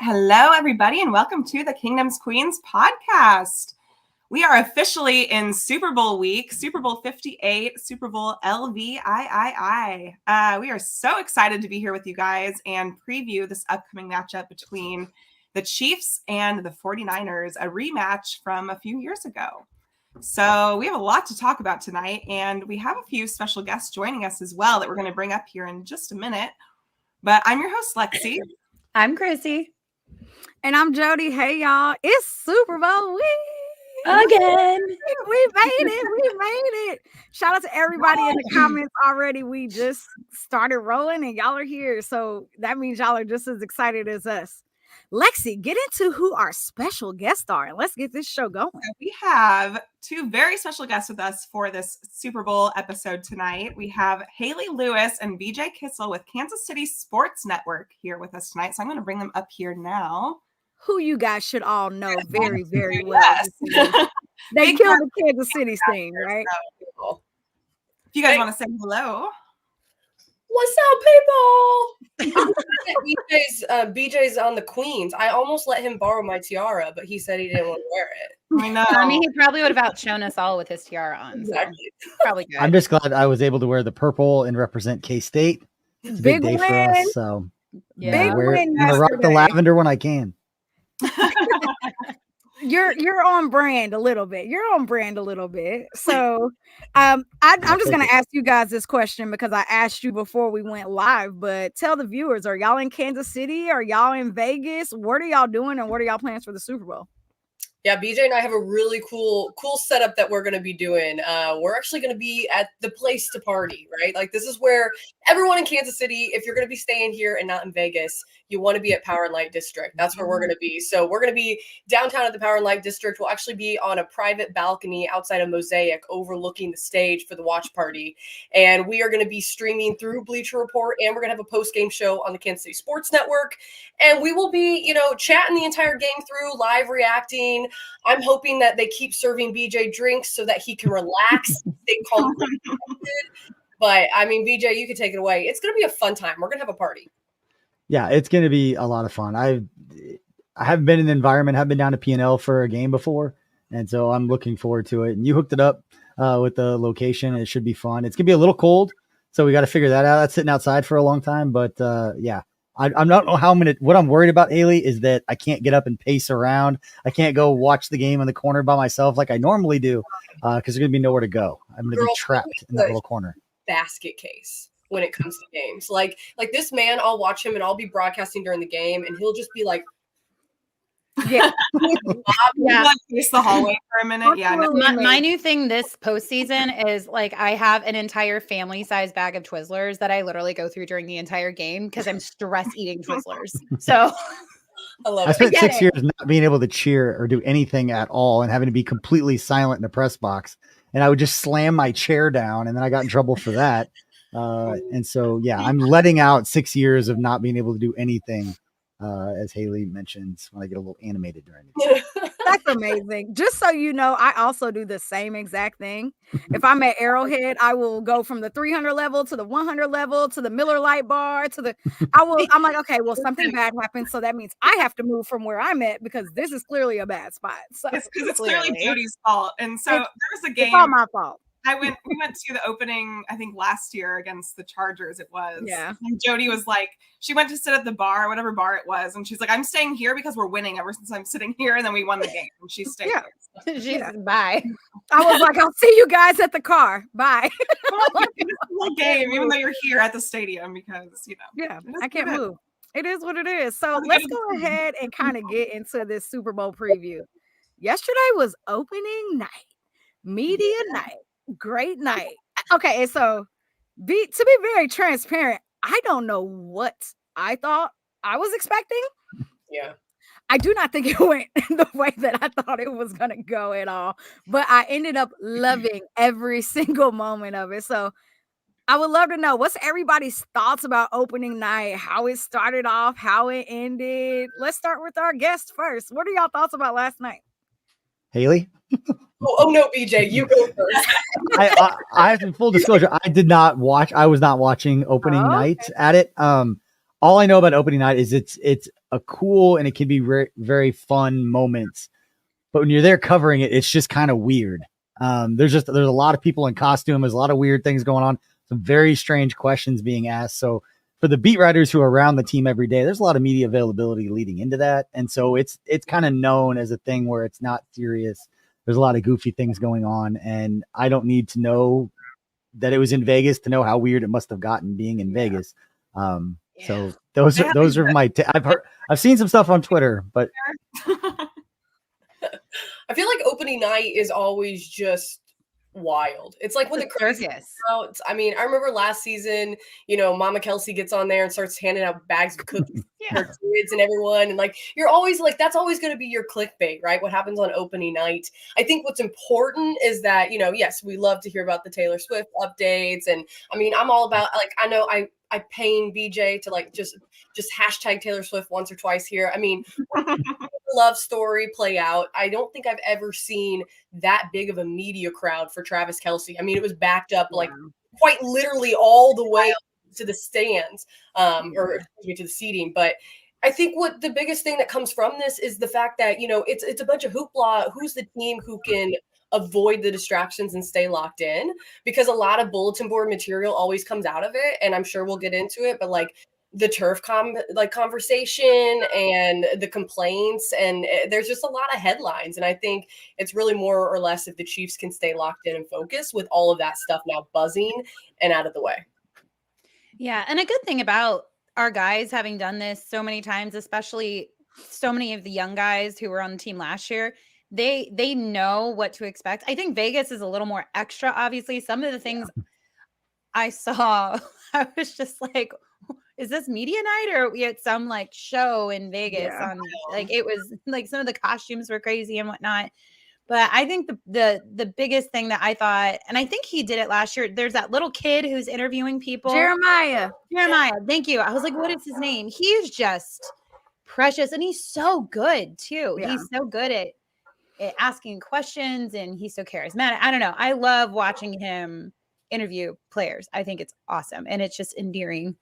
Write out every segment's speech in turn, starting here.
Hello, everybody, and welcome to the Kingdom's Queens podcast. We are officially in Super Bowl week, Super Bowl 58, Super Bowl LVIII. We are so excited to be here with you guys and preview this upcoming matchup between the Chiefs and the 49ers, a rematch from a few years ago. So we have a lot to talk about tonight, and we have a few special guests joining us as well that we're going to bring up here in just a minute. But I'm your host, Lexi. I'm Chrissy. And I'm Jodi. Hey, y'all. It's Super Bowl week. Again. We made it. Shout out to everybody in the comments already. We just started rolling and y'all are here. So that means y'all are just as excited as us. Lexi, get into who our special guests are and let's get this show going. We have two very special guests with us for this Super Bowl episode tonight. We have Hayley Lewis and BJ Kissel with Kansas City Sports Network here with us tonight. So I'm going to bring them up here now. Who you guys should all know very, very well. Yes. They killed the Kansas City scene, right? If you guys want to say hello. What's up, people? BJ's on the Queens. I almost let him borrow my tiara, but he said he didn't want to wear it. I know. I mean, he probably would have outshone us all with his tiara on. Exactly. So probably good. I'm just glad I was able to wear the purple and represent K-State. It's a big day for us. So yeah, I'm gonna rock the lavender when I can. You're on brand a little bit. So I'm just gonna ask you guys this question because I asked you before we went live, but tell the viewers, are y'all in Kansas City? Are y'all in Vegas? What are y'all doing and what are y'all plans for the Super Bowl? Yeah, BJ and I have a really cool setup that we're going to be doing. We're actually going to be at the place to party, right? Like this is where everyone in Kansas City, if you're going to be staying here and not in Vegas, you want to be at Power and Light District. That's where we're going to be. So we're going to be downtown at the Power and Light District. We'll actually be on a private balcony outside of Mosaic overlooking the stage for the watch party. And we are going to be streaming through Bleacher Report and we're going to have a post-game show on the Kansas City Sports Network. And we will be, chatting the entire game through, live reacting. I'm hoping that they keep serving BJ drinks so that he can relax. Stay calm. But I mean, BJ, you can take it away. It's going to be a fun time. We're going to have a party. Yeah, it's going to be a lot of fun. I haven't been in the environment, have been down to P&L for a game before. And so I'm looking forward to it. And you hooked it up with the location. It should be fun. It's going to be a little cold. So we got to figure that out. That's sitting outside for a long time. But yeah. I'm not know what I'm worried about, Hayley, is that I can't get up and pace around. I can't go watch the game in the corner by myself like I normally do because there's going to be nowhere to go. I'm going to be trapped in that little corner. Basket case when it comes to games. Like this man, I'll watch him and I'll be broadcasting during the game and he'll just be like, yeah. Face the hallway for a minute. Yeah. My new thing this postseason is like I have an entire family size bag of Twizzlers that I literally go through during the entire game because I'm stress eating Twizzlers. So I spent 6 years not being able to cheer or do anything at all and having to be completely silent in the press box. And I would just slam my chair down and then I got in trouble for that. And so, yeah, I'm letting out 6 years of not being able to do anything. As Hayley mentions, when I get a little animated during it. That's amazing. Just so you know, I also do the same exact thing. If I'm at Arrowhead, I will go from the 300 level to the 100 level to the Miller Lite bar I'm like, okay, well, something bad happened. So that means I have to move from where I'm at because this is clearly a bad spot. So it's clearly Jodi's fault. And so there was a game. It's all my fault. We went to the opening, I think last year against the Chargers it was. Yeah. And Jodi was like, she went to sit at the bar, whatever bar it was. And she's like, I'm staying here because we're winning ever since I'm sitting here. And then we won the game. And she stayed here. She's bye. I was like, I'll see you guys at the car. Bye. Whole game, even though you're here at the stadium because, Yeah, I can't move. It is what it is. So let's go ahead and kind of get into this Super Bowl preview. Yesterday was opening night, media night. Great night. Okay, and so to be very transparent, I don't know what I thought I was expecting. Yeah. I do not think it went the way that I thought it was going to go at all, but I ended up loving every single moment of it. So I would love to know what's everybody's thoughts about opening night, how it started off, how it ended. Let's start with our guest first. What are y'all thoughts about last night? Hayley? Oh no, BJ, you go first. I have full disclosure. I did not watch. I was not watching opening night at it. all I know about opening night is it's a cool and it can be very fun moments. But when you're there covering it, it's just kind of weird. There's a lot of people in costume. There's a lot of weird things going on. Some very strange questions being asked. So for the beat writers who are around the team every day, there's a lot of media availability leading into that. And so it's kind of known as a thing where it's not serious. There's a lot of goofy things going on. And I don't need to know that it was in Vegas to know how weird it must have gotten being in Vegas. So those are my, I've seen some stuff on Twitter, but I feel like opening night is always just wild. It's like when the crazy out. I mean, I remember last season, Mama Kelsey gets on there and starts handing out bags of cookies to her kids and everyone. And like, you're always like, that's always going to be your clickbait, right? What happens on opening night. I think what's important is that, yes, we love to hear about the Taylor Swift updates. And I mean, I'm all about, like, I know I pain BJ to like just hashtag Taylor Swift once or twice here. I mean, love story play out. I don't think I've ever seen that big of a media crowd for Travis Kelce. I mean, it was backed up like quite literally all the way to the stands, or excuse me, to the seating. But I think what the biggest thing that comes from this is the fact that, it's a bunch of hoopla. Who's the team who can avoid the distractions and stay locked in? Because a lot of bulletin board material always comes out of it. And I'm sure we'll get into it, but like the turf conversation and the complaints, and there's just a lot of headlines. And I think it's really more or less if the Chiefs can stay locked in and focused with all of that stuff now buzzing and out of the way. Yeah. And a good thing about our guys having done this so many times, especially so many of the young guys who were on the team last year, they know what to expect. I think Vegas is a little more extra, obviously. Some of the things I saw, I was just like, is this media night or are we at some like show in Vegas? On like, it was like some of the costumes were crazy and whatnot. But I think the biggest thing that I thought, and I think he did it last year, there's that little kid who's interviewing people. Jeremiah. Thank you. I was like, what is his name? He's just precious. And he's so good too. Yeah. He's so good at asking questions and he's so charismatic. I don't know. I love watching him interview players. I think it's awesome. And it's just endearing.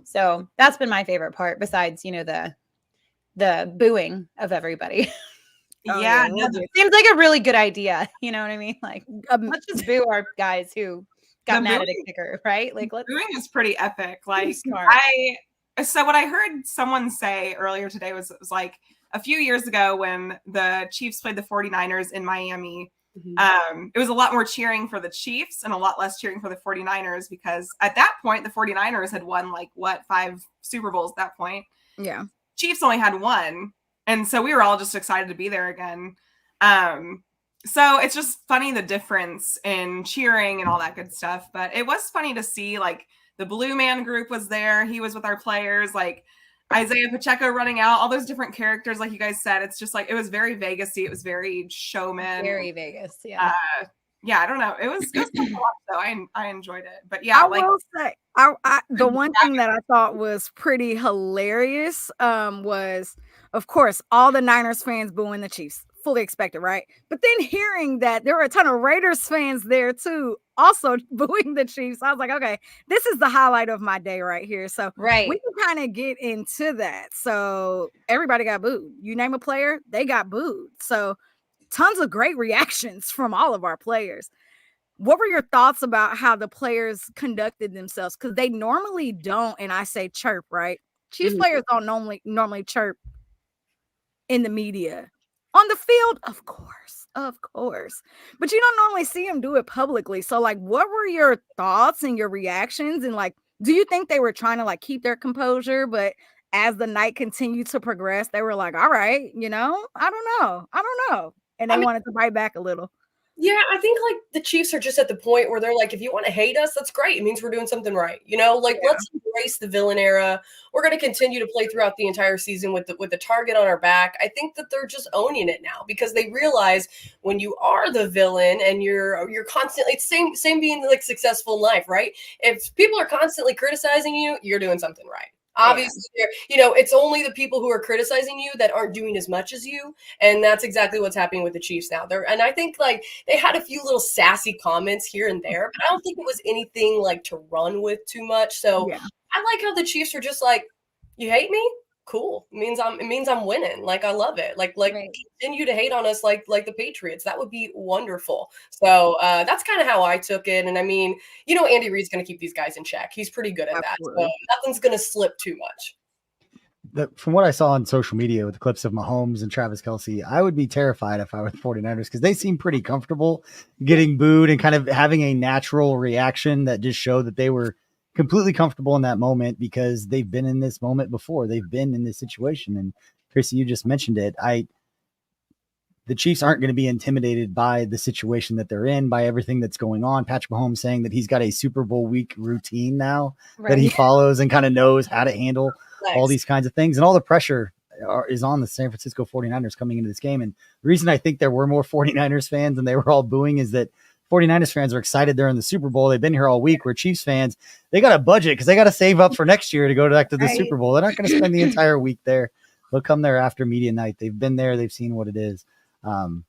So that's been my favorite part besides, the booing of everybody. Seems like a really good idea. You know what I mean? Like, let's just boo our guys who got mad at a kicker, right? Like, booing is pretty epic. Like, so what I heard someone say earlier today was like a few years ago when the Chiefs played the 49ers in Miami, it was a lot more cheering for the Chiefs and a lot less cheering for the 49ers because at that point, the 49ers had won 5 Super Bowls at that point. Yeah. Chiefs only had 1. And so we were all just excited to be there again. So it's just funny, the difference in cheering and all that good stuff. But it was funny to see the Blue Man Group was there. He was with our players, Isaiah Pacheco running out, all those different characters, like you guys said. It's just it was very Vegas-y. It was very showman. Very Vegas, yeah. Yeah, I don't know. It was fun to watch, though. I enjoyed it. But yeah, I will say, the one thing that I thought was pretty hilarious was, of course, all the Niners fans booing the Chiefs. Fully expected, right? But then hearing that there were a ton of Raiders fans there too, also booing the Chiefs, I was like, okay, this is the highlight of my day right here. So we can kind of get into that. So everybody got booed. You name a player, they got booed. So tons of great reactions from all of our players. What were your thoughts about how the players conducted themselves? Because they normally don't, and I say chirp, right? Chiefs players don't normally chirp in the media. On the field, of course. But you don't normally see them do it publicly. So, what were your thoughts and your reactions? And, do you think they were trying to, keep their composure? But as the night continued to progress, they were like, all right, I don't know. And they wanted to bite back a little. Yeah, I think the Chiefs are just at the point where they're like, if you want to hate us, that's great. It means we're doing something right. Let's embrace the villain era. We're going to continue to play throughout the entire season with the target on our back. I think that they're just owning it now because they realize when you are the villain and you're constantly, it's same being successful in life, right? If people are constantly criticizing you, you're doing something right. Obviously, it's only the people who are criticizing you that aren't doing as much as you. And that's exactly what's happening with the Chiefs now. And I think they had a few little sassy comments here and there, but I don't think it was anything to run with too much. So I like how the Chiefs were just You hate me? Cool. It means I'm winning. Like, I love it. Like Right. continue to hate on us like the Patriots. That would be wonderful. So that's kind of how I took it. And I mean, Andy Reid's going to keep these guys in check. He's pretty good at that. So nothing's going to slip too much. From what I saw on social media with the clips of Mahomes and Travis Kelce, I would be terrified if I were the 49ers because they seem pretty comfortable getting booed and kind of having a natural reaction that just showed that they were completely comfortable in that moment because they've been in this moment before. They've been in this situation. And Chrissy, you just mentioned it. The Chiefs aren't going to be intimidated by the situation that they're in, by everything that's going on. Patrick Mahomes saying that he's got a Super Bowl week routine now that he follows and kind of knows how to handle all these kinds of things. And all the pressure is on the San Francisco 49ers coming into this game. And the reason I think there were more 49ers fans and they were all booing is that 49ers fans are excited they're in the Super Bowl. They've been here all week. Where Chiefs fans, they got a budget because they got to save up for next year to go back to the Super Bowl. They're not going to spend the entire week there. They'll come there after media night. They've been there. They've seen what it is.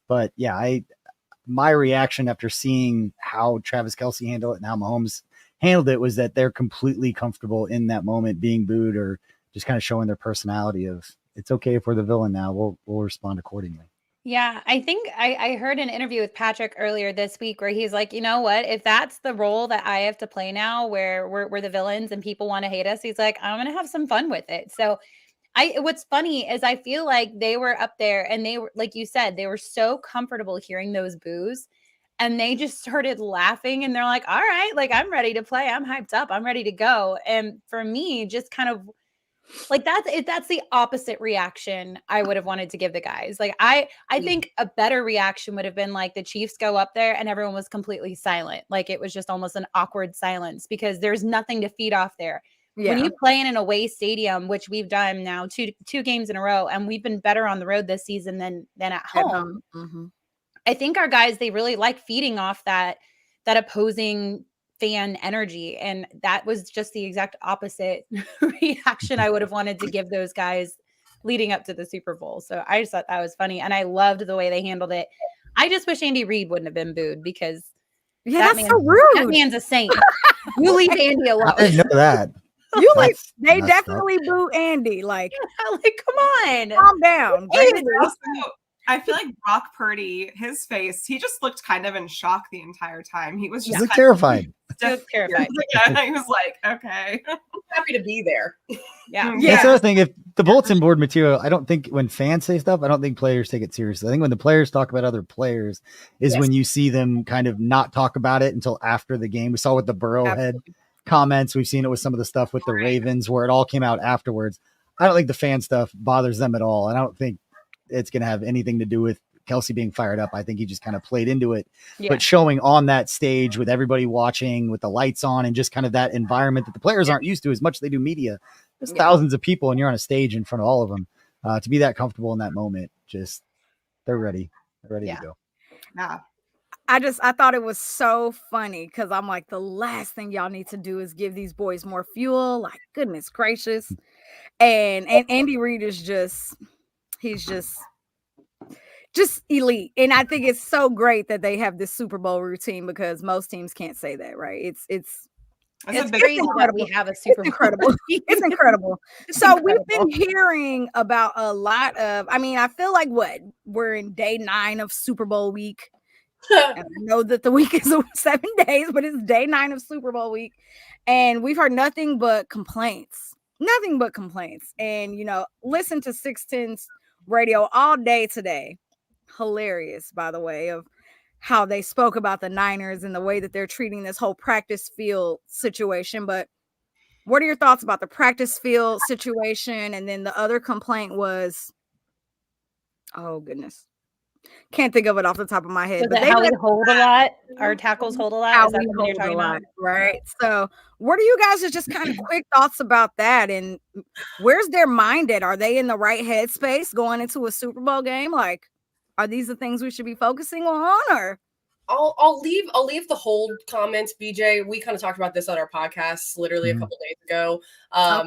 But yeah, my reaction after seeing how Travis Kelce handled it and how Mahomes handled it was that they're completely comfortable in that moment being booed or just kind of showing their personality of it's okay if we're the villain now. We'll respond accordingly. Yeah, I think I heard an interview with Patrick earlier this week where he's like, you know what, if that's the role that I have to play now where we're the villains and people want to hate us, he's like, I'm going to have some fun with it. So what's funny is I feel like they were up there and they were, like you said, they were so comfortable hearing those boos and they just started laughing and they're like, all right, like I'm ready to play. I'm hyped up. I'm ready to go. And for me, just kind of like that's the opposite reaction I would have wanted to give the guys. Like I think a better reaction would have been like the Chiefs go up there and everyone was completely silent. Like it was just almost an awkward silence because there's nothing to feed off there. Yeah. When you play in an away stadium, which we've done now two games in a row, and we've been better on the road this season than at home. Mm-hmm. I think our guys, they really like feeding off that opposing fan energy. And that was just the exact opposite reaction I would have wanted to give those guys leading up to the Super Bowl. So I just thought that was funny. And I loved the way they handled it. I just wish Andy Reid wouldn't have been booed because that's so rude. That man's a saint. You leave Andy alone. I didn't know that. They definitely boo Andy. Like come on. Calm down. I feel like Brock Purdy, his face, he just looked kind of in shock the entire time. He was just terrified. He was terrified. He was like, okay. I'm happy to be there. Yeah. That's the other thing. If the bulletin board material, I don't think when fans say stuff, I don't think players take it seriously. I think when the players talk about other players is when you see them kind of not talk about it until after the game. We saw with the Burrowhead comments. We've seen it with some of the stuff with the Ravens where it all came out afterwards. I don't think the fan stuff bothers them at all. And I don't think it's going to have anything to do with Kelce being fired up. I think he just kind of played into it, but showing on that stage with everybody watching with the lights on and just kind of that environment that the players aren't used to as much as they do media. There's thousands of people and you're on a stage in front of all of them to be that comfortable in that moment. Just they're ready. They're ready to go. Yeah. I thought it was so funny because I'm like, the last thing y'all need to do is give these boys more fuel. Like, goodness gracious. And Andy Reid is he's just elite. And I think it's so great that they have this Super Bowl routine because most teams can't say that, right? It's crazy that we have a Super Bowl. Incredible. It's incredible. So we've been hearing about a lot of, I feel like we're in day 9 of Super Bowl week. And I know that the week is 7 days, but it's day 9 of Super Bowl week. And we've heard nothing but complaints. And, listen to 610's radio all day today. Hilarious, by the way, of how they spoke about the Niners and the way that they're treating this whole practice field situation. But what are your thoughts about the practice field situation? And then the other complaint was, oh goodness, can't think of it off the top of my head. But how we hold a lot, our tackles hold a lot. How is that we what you're talking about? Right. So what are you guys' just kind of quick thoughts about that? And where's their mind at? Are they in the right headspace going into a Super Bowl game? Like, are these the things we should be focusing on? Or I'll leave the hold comments, BJ. We kind of talked about this on our podcast literally a couple days ago. But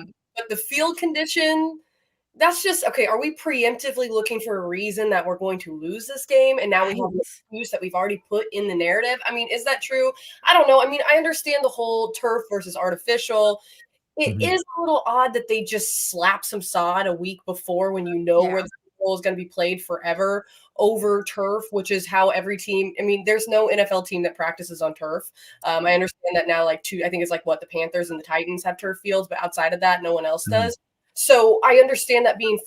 the field condition, that's just okay. Are we preemptively looking for a reason that we're going to lose this game? And now we have an excuse that we've already put in the narrative. Is that true? I don't know. I understand the whole turf versus artificial. It is a little odd that they just slap some sod a week before when you know where the Super Bowl is going to be played forever over turf, which is how every team. I mean, there's no NFL team that practices on turf. I understand that now. I think it's the Panthers and the Titans have turf fields, but outside of that, no one else does. So I understand that being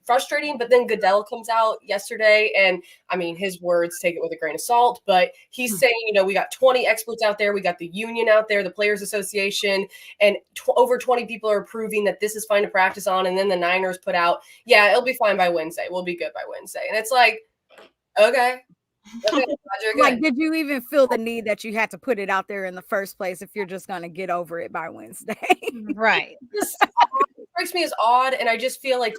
frustrating, but then Goodell comes out yesterday, and I mean, his words, take it with a grain of salt, but he's saying, we got 20 experts out there, we got the union out there, the Players Association, and over 20 people are approving that this is fine to practice on, and then the Niners put out, yeah, it'll be fine by Wednesday, we'll be good by Wednesday, and it's like, okay. Did you even feel the need that you had to put it out there in the first place if you're just going to get over it by Wednesday? Right. It strikes me as odd, and I just feel like,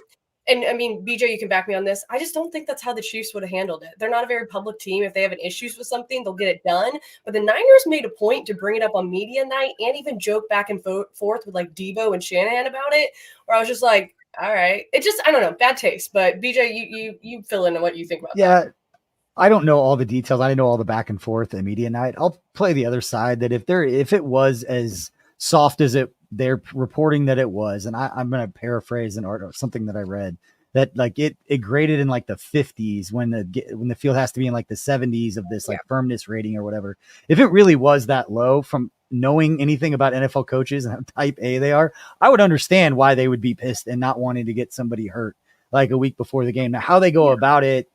and I mean, BJ, you can back me on this, I just don't think that's how the Chiefs would have handled it. They're not a very public team. If they have an issues with something, they'll get it done. But the Niners made a point to bring it up on media night and even joke back and forth with Debo and Shanahan about it, where I was just like, all right. It just, I don't know, bad taste. But BJ, you fill in on what you think about that. Yeah. I don't know all the details. I know all the back and forth at media night. I'll play the other side that if it was as soft as they're reporting that it was, and I'm going to paraphrase an article, something that I read, that it graded in the 50s when the field has to be in the 70s of this firmness rating or whatever. If it really was that low, from knowing anything about NFL coaches and how type A they are, I would understand why they would be pissed and not wanting to get somebody hurt a week before the game. Now, how they go about it,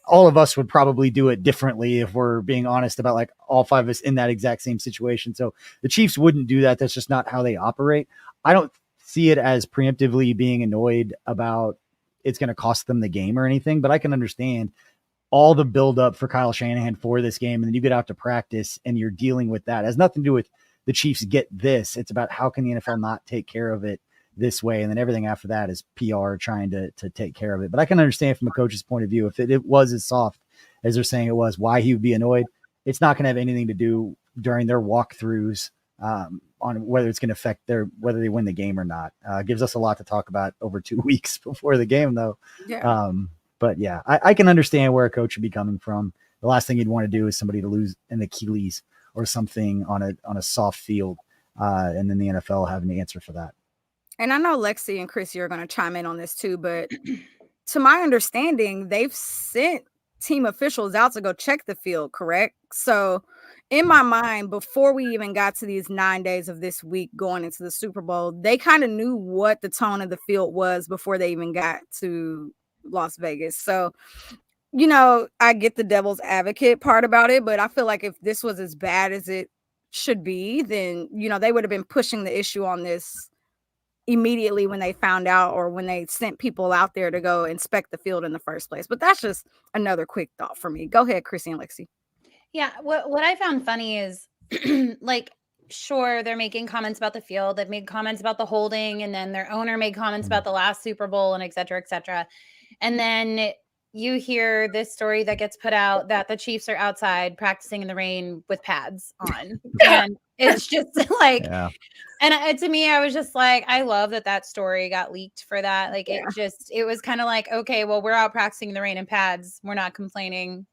all of us would probably do it differently if we're being honest about all five of us in that exact same situation. So the Chiefs wouldn't do that. That's just not how they operate. I don't see it as preemptively being annoyed about it's going to cost them the game or anything, but I can understand all the buildup for Kyle Shanahan for this game. And then you get out to practice and you're dealing with that. It has nothing to do with the Chiefs get this. It's about how can the NFL not take care of it this way, and then everything after that is PR trying to take care of it. But I can understand from a coach's point of view, if it was as soft as they're saying it was, why he would be annoyed. It's not going to have anything to do during their walkthroughs on whether it's going to affect whether they win the game or not. Gives us a lot to talk about over 2 weeks before the game, though. Yeah. But yeah, I can understand where a coach would be coming from. The last thing you'd want to do is somebody to lose an Achilles or something on a soft field, and then the NFL having to answer for that. And I know Lexi and Chrissy are going to chime in on this too, but to my understanding, they've sent team officials out to go check the field, correct? So in my mind, before we even got to these 9 days of this week going into the Super Bowl, they kind of knew what the tone of the field was before they even got to Las Vegas. So, I get the devil's advocate part about it, but I feel like if this was as bad as it should be, then, they would have been pushing the issue on this immediately when they found out, or when they sent people out there to go inspect the field in the first place. But that's just another quick thought for me. Go ahead, Chrissy and Lexi. Yeah, what I found funny is sure, they're making comments about the field, they've made comments about the holding, and then their owner made comments about the last Super Bowl, and et cetera, et cetera. And then you hear this story that gets put out that the Chiefs are outside practicing in the rain with pads on. And it's just yeah. And to me, I was just like, I love that story got leaked for that. It was kind of like, okay, well, we're out practicing in the rain in pads. We're not complaining,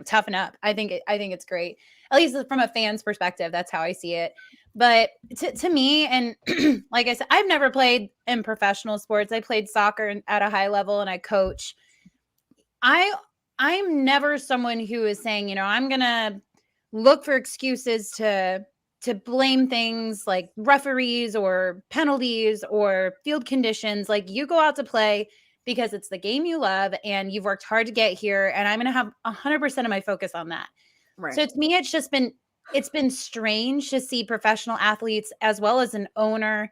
toughen up. I think it's great. At least from a fan's perspective, that's how I see it. But to me, and like I said, I've never played in professional sports. I played soccer at a high level and I coach. I'm never someone who is saying, I'm going to look for excuses to blame things like referees or penalties or field conditions. You go out to play because it's the game you love and you've worked hard to get here. And I'm going to have 100% of my focus on that. Right. So to me, it's been strange to see professional athletes as well as an owner.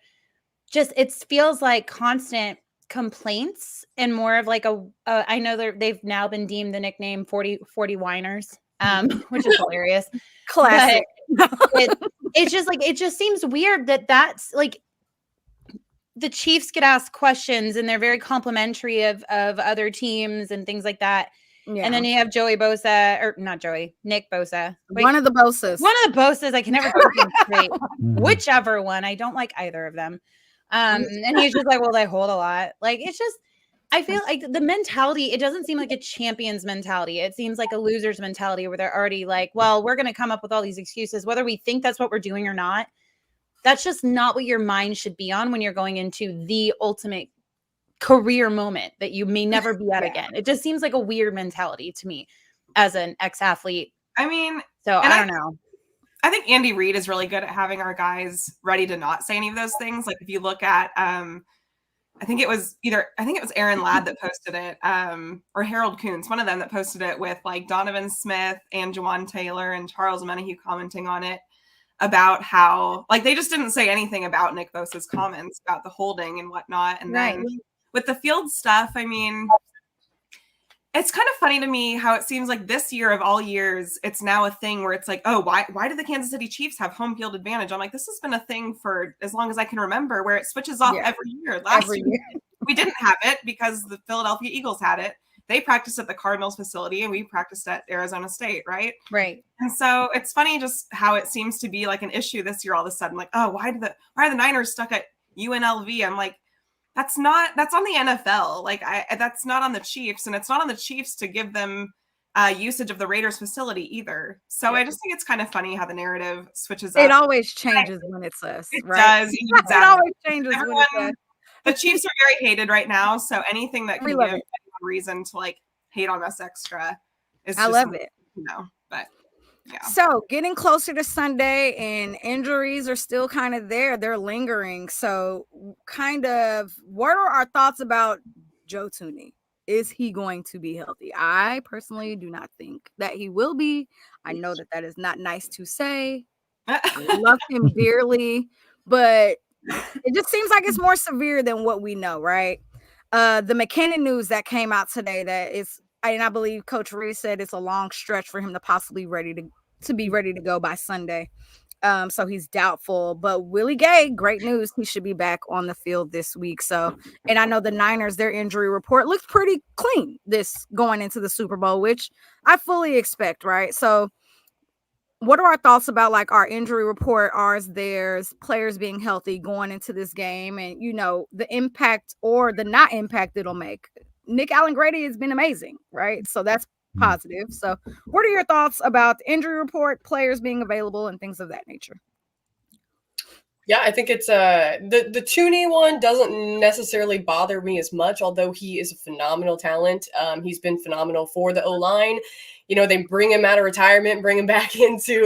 It feels like constant complaints and more of I know they've now been deemed the nickname 40 whiners, which is hilarious. Classic. It's just it just seems weird that's the Chiefs get asked questions and they're very complimentary of other teams and things like that. Yeah. And then you have Nick Bosa. Wait, one of the Bosas. I can never get them straight. Whichever one. I don't like either of them. And he's just well, they hold a lot. It's just, I feel like the mentality, it doesn't seem like a champion's mentality. It seems like a loser's mentality where they're already well, we're going to come up with all these excuses, whether we think that's what we're doing or not. That's just not what your mind should be on when you're going into the ultimate career moment that you may never be at again. It just seems like a weird mentality to me as an ex-athlete. I mean, so I don't know. I think Andy Reid is really good at having our guys ready to not say any of those things. Like if you look at, I think it was Aaron Ladd that posted it, or Harold Kuntz, one of them that posted it with like Donovan Smith and Jawan Taylor and Charles Menahue commenting on it about how like they just didn't say anything about Nick Bosa's comments about the holding and whatnot. And then with the field stuff, I mean, it's kind of funny to me how it seems like this year of all years, it's now a thing where it's like, oh, why do the Kansas City Chiefs have home field advantage? I'm like, this has been a thing for as long as I can remember where it switches off every year. Last year, we didn't have it because the Philadelphia Eagles had it. They practiced at the Cardinals facility and we practiced at Arizona State, right? Right. And so it's funny just how it seems to be like an issue this year all of a sudden. Like, oh, why are the Niners stuck at UNLV? I'm like, that's on the NFL. Like that's not on the Chiefs, and it's not on the Chiefs to give them usage of the Raiders facility either. So I just think it's kind of funny how the narrative switches up. It always changes when it's us. It right? does. Exactly. It always changes when it's us. The Chiefs are very hated right now. So anything that can give anyone reason to like hate on us extra is I love it. But yeah. So getting closer to Sunday and injuries are still kind of there. They're lingering. So kind of what are our thoughts about Joe Thuney? Is he going to be healthy? I personally do not think that he will be. I know that is not nice to say. I love him dearly, but it just seems like it's more severe than what we know, right? The McKinnon news that came out today that is, and I believe Coach Reed said it's a long stretch for him to possibly be ready to go by Sunday. So he's doubtful, but Willie Gay, great news. He should be back on the field this week. So, and I know the Niners, their injury report looks pretty clean this going into the Super Bowl, which I fully expect, right? So what are our thoughts about like our injury report, ours, theirs, players being healthy going into this game and, you know, the impact or the not impact it'll make? Nick Allen-Grady has been amazing, right? So that's positive. So what are your thoughts about the injury report, players being available and things of that nature? Yeah, I think it's the Thuney one doesn't necessarily bother me as much, although he is a phenomenal talent. He's been phenomenal for the O-line. You know, they bring him out of retirement, bring him back into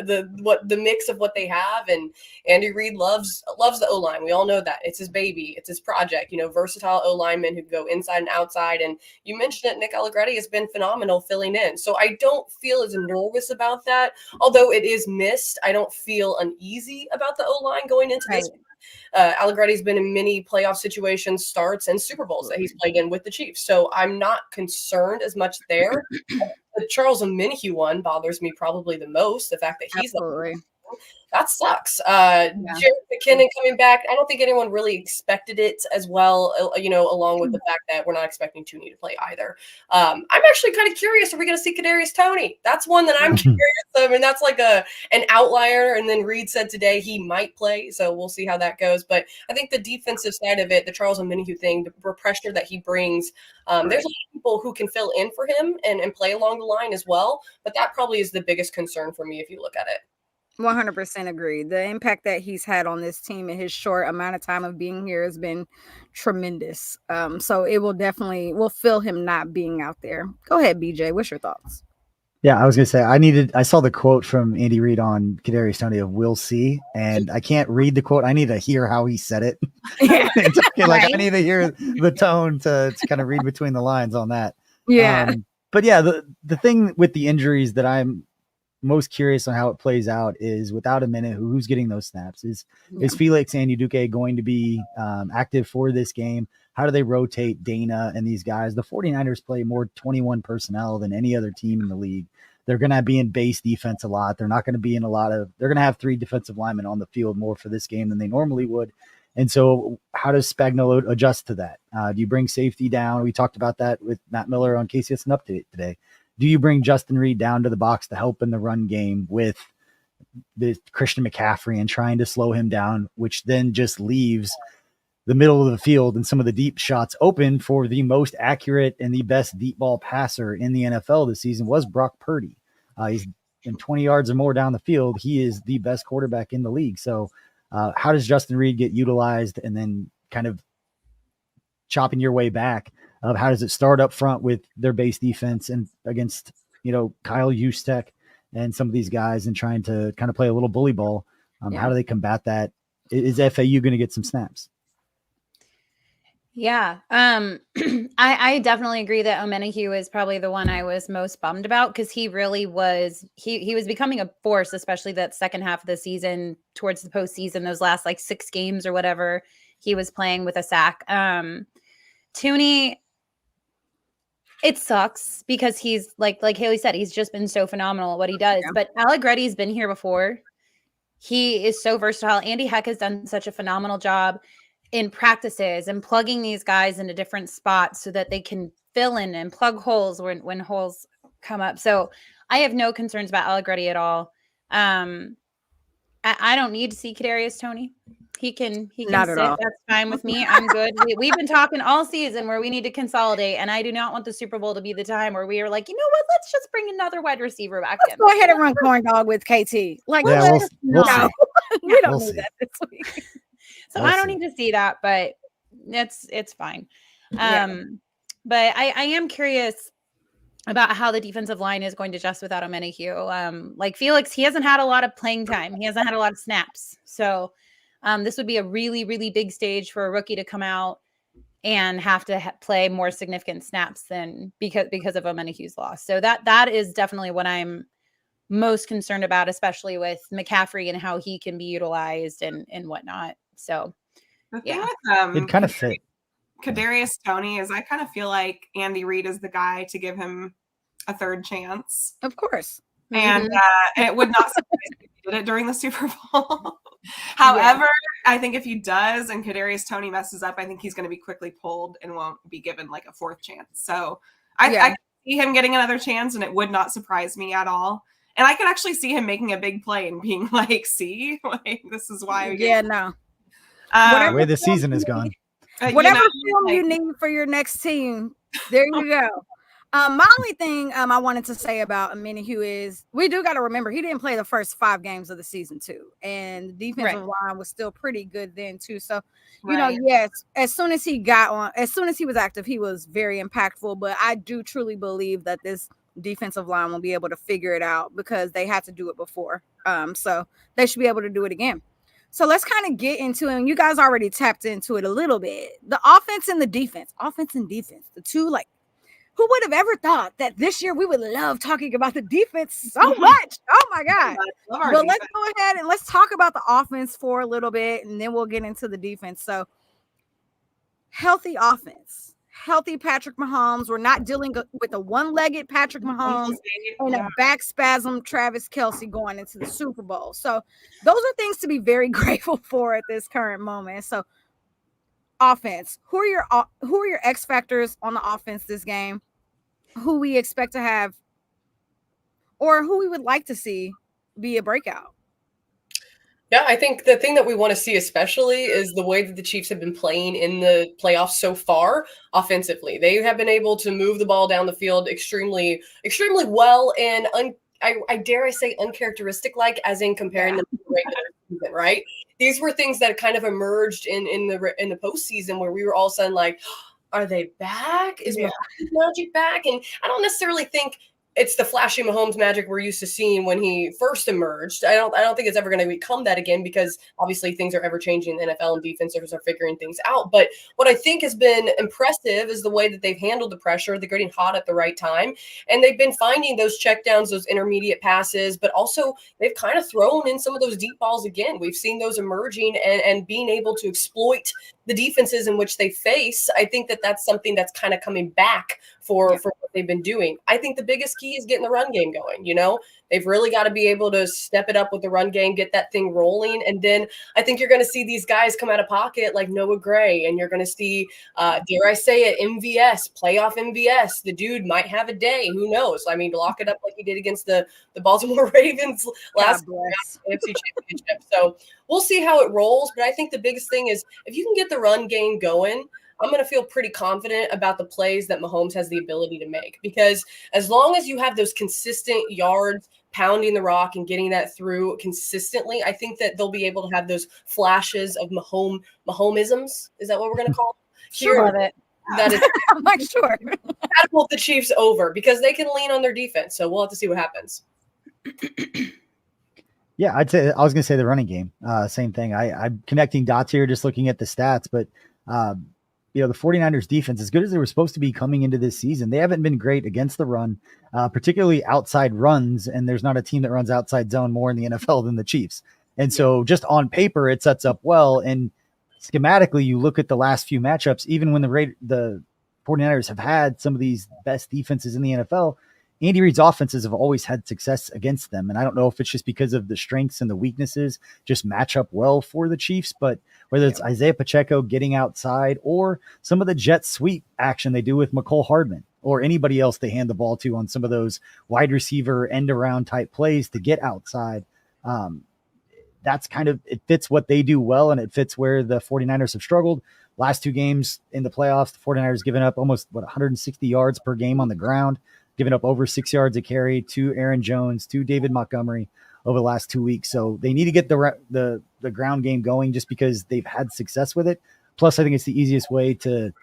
the mix of what they have. And Andy Reid loves the O-line. We all know that. It's his baby. It's his project. You know, versatile O-linemen who go inside and outside. And you mentioned it, Nick Allegretti has been phenomenal filling in. So I don't feel as nervous about that. Although it is missed, I don't feel uneasy about the O-line going into this. Allegretti's been in many playoff situations, starts, and Super Bowls that he's played in with the Chiefs. So I'm not concerned as much there. The Charles Menahue one bothers me probably the most. The fact that he's that sucks. Jared McKinnon coming back. I don't think anyone really expected it as well, you know, along with the fact that we're not expecting Thuney to play either. I'm actually kind of curious. Are we going to see Kadarius Toney? That's one that I'm curious. I mean, that's like an outlier. And then Reed said today he might play. So we'll see how that goes. But I think the defensive side of it, the Charles Menahue thing, the pressure that he brings, there's a lot of people who can fill in for him and play along the line as well. But that probably is the biggest concern for me if you look at it. 100% agree. The impact that he's had on this team in his short amount of time of being here has been tremendous. So it will feel him not being out there. Go ahead, BJ. What's your thoughts? Yeah, I was gonna say I saw the quote from Andy Reid on Kadarius Toney of "We'll see," and I can't read the quote. I need to hear how he said it. I need to hear the tone to kind of read between the lines on that. Yeah. But yeah, the thing with the injuries that I'm most curious on how it plays out is without a minute, who's getting those snaps? Is Felix Anudike going to be active for this game? How do they rotate Dana and these guys? The 49ers play more 21 personnel than any other team in the league. They're going to be in base defense a lot. They're not going to be in they're going to have 3 defensive linemen on the field more for this game than they normally would. And so how does Spagnuolo adjust to that? Do you bring safety down? We talked about that with Matt Miller on KCSN Update today. Do you bring Justin Reed down to the box to help in the run game with the Christian McCaffrey and trying to slow him down, which then just leaves the middle of the field and some of the deep shots open for the most accurate and the best deep ball passer in the NFL this season was Brock Purdy. He's in 20 yards or more down the field. He is the best quarterback in the league. So How does Justin Reed get utilized, and then kind of chopping your way back of how does it start up front with their base defense and against, Kyle Juszczyk and some of these guys and trying to kind of play a little bully ball. How do they combat that? Is FAU going to get some snaps? Yeah. I definitely agree that Omenihu is probably the one I was most bummed about, because he really was, he was becoming a force, especially that second half of the season towards the postseason, those last like 6 games or whatever he was playing with a sack. Tooney, it sucks because he's like Hayley said, he's just been so phenomenal at what he does. Yeah. But Allegretti's been here before. He is so versatile. Andy Heck has done such a phenomenal job in practices and plugging these guys into different spots so that they can fill in and plug holes when holes come up. So I have no concerns about Allegretti at all. I don't need to see Kadarius Toney. He can Not sit. At all. That's fine with me. I'm good. We've been talking all season where we need to consolidate, and I do not want the Super Bowl to be the time where we are like, you know what? Let's just bring another wide receiver back in. Go ahead and run corn dog with KT. Like, we'll see. We don't need that this week. So I don't need to see that, but it's fine. But I am curious about how the defensive line is going to adjust without Omenihu. Like Felix, he hasn't had a lot of playing time. He hasn't had a lot of snaps. So this would be a really, really big stage for a rookie to come out and have to play more significant snaps than because of Omenihu's loss. So that is definitely what I'm most concerned about, especially with McCaffrey and how he can be utilized and whatnot. So the thing with it kind of fit. Kadarius Toney is I kind of feel like Andy Reid is the guy to give him a third chance. Of course. And it would not surprise me if he did it during the Super Bowl. However, I think if he does and Kadarius Toney messes up, I think he's going to be quickly pulled and won't be given like a 4th chance. So I can see him getting another chance, and it would not surprise me at all. And I could actually see him making a big play and being like, see, like, this is why. No. The way the season is gone. Whatever film you need for your next team, there you go. My only thing I wanted to say about Omenihu is we do got to remember he didn't play the first 5 games of the season too, and the defensive line was still pretty good then too. So yes, as soon as he was active, he was very impactful. But I do truly believe that this defensive line will be able to figure it out because they had to do it before. So they should be able to do it again. So let's kind of get into it. And you guys already tapped into it a little bit. The offense and defense, the two, like, who would have ever thought that this year we would love talking about the defense so much? Oh my God. Well, let's go ahead and let's talk about the offense for a little bit, and then we'll get into the defense. So healthy offense. Healthy Patrick Mahomes. We're not dealing with a one-legged Patrick Mahomes and a back spasm Travis Kelce going into the Super Bowl. So those are things to be very grateful for at this current moment. So offense, who are your X factors on the offense this game? Who we expect to have, or who we would like to see be a breakout? Yeah, I think the thing that we want to see especially is the way that the Chiefs have been playing in the playoffs so far offensively. They have been able to move the ball down the field extremely, extremely well, and I dare I say uncharacteristic like, as in comparing them to the regular season, right? These were things that kind of emerged in the postseason where we were all of a sudden like, are they back? Is Mahomes magic back? And I don't necessarily think it's the flashy Mahomes magic we're used to seeing when he first emerged. I don't think it's ever going to become that again because obviously things are ever changing in the NFL and defenses are figuring things out. But what I think has been impressive is the way that they've handled the pressure. They're getting hot at the right time, and they've been finding those checkdowns, those intermediate passes, but also they've kind of thrown in some of those deep balls again. We've seen those emerging and being able to exploit the defenses in which they face. I think that that's something that's kind of coming back for what they've been doing. I think the biggest key is getting the run game going. They've really got to be able to step it up with the run game, get that thing rolling. And then I think you're going to see these guys come out of pocket like Noah Gray, and you're going to see, dare I say it, MVS, playoff MVS. The dude might have a day. Who knows? I mean, lock it up like he did against the Baltimore Ravens last AFC Championship. So we'll see how it rolls. But I think the biggest thing is if you can get the run game going, I'm going to feel pretty confident about the plays that Mahomes has the ability to make, because as long as you have those consistent yards, pounding the rock and getting that through consistently, I think that th'll be able to have those flashes of Mahomisms. Is that what we're going to call them? Sure, love it. That is I'm like, sure. catapult the Chiefs over because they can lean on their defense. So we'll have to see what happens. Yeah, I was going to say the running game. Same thing. I'm connecting dots here, just looking at the stats. But, the 49ers defense, as good as they were supposed to be coming into this season, they haven't been great against the run, particularly outside runs. And there's not a team that runs outside zone more in the NFL than the Chiefs. And so just on paper, it sets up well. And schematically, you look at the last few matchups, even when the 49ers have had some of these best defenses in the NFL, Andy Reid's offenses have always had success against them. And I don't know if it's just because of the strengths and the weaknesses just match up well for the Chiefs, but whether it's Isaiah Pacheco getting outside or some of the jet sweep action they do with McCole Hardman or anybody else they hand the ball to on some of those wide receiver end around type plays to get outside. That's it fits what they do well, and it fits where the 49ers have struggled. Last two games in the playoffs, the 49ers given up almost 160 yards per game on the ground, giving up over 6 yards a carry to Aaron Jones, to David Montgomery over the last 2 weeks. So they need to get the ground game going just because they've had success with it. Plus, I think it's the easiest way to, if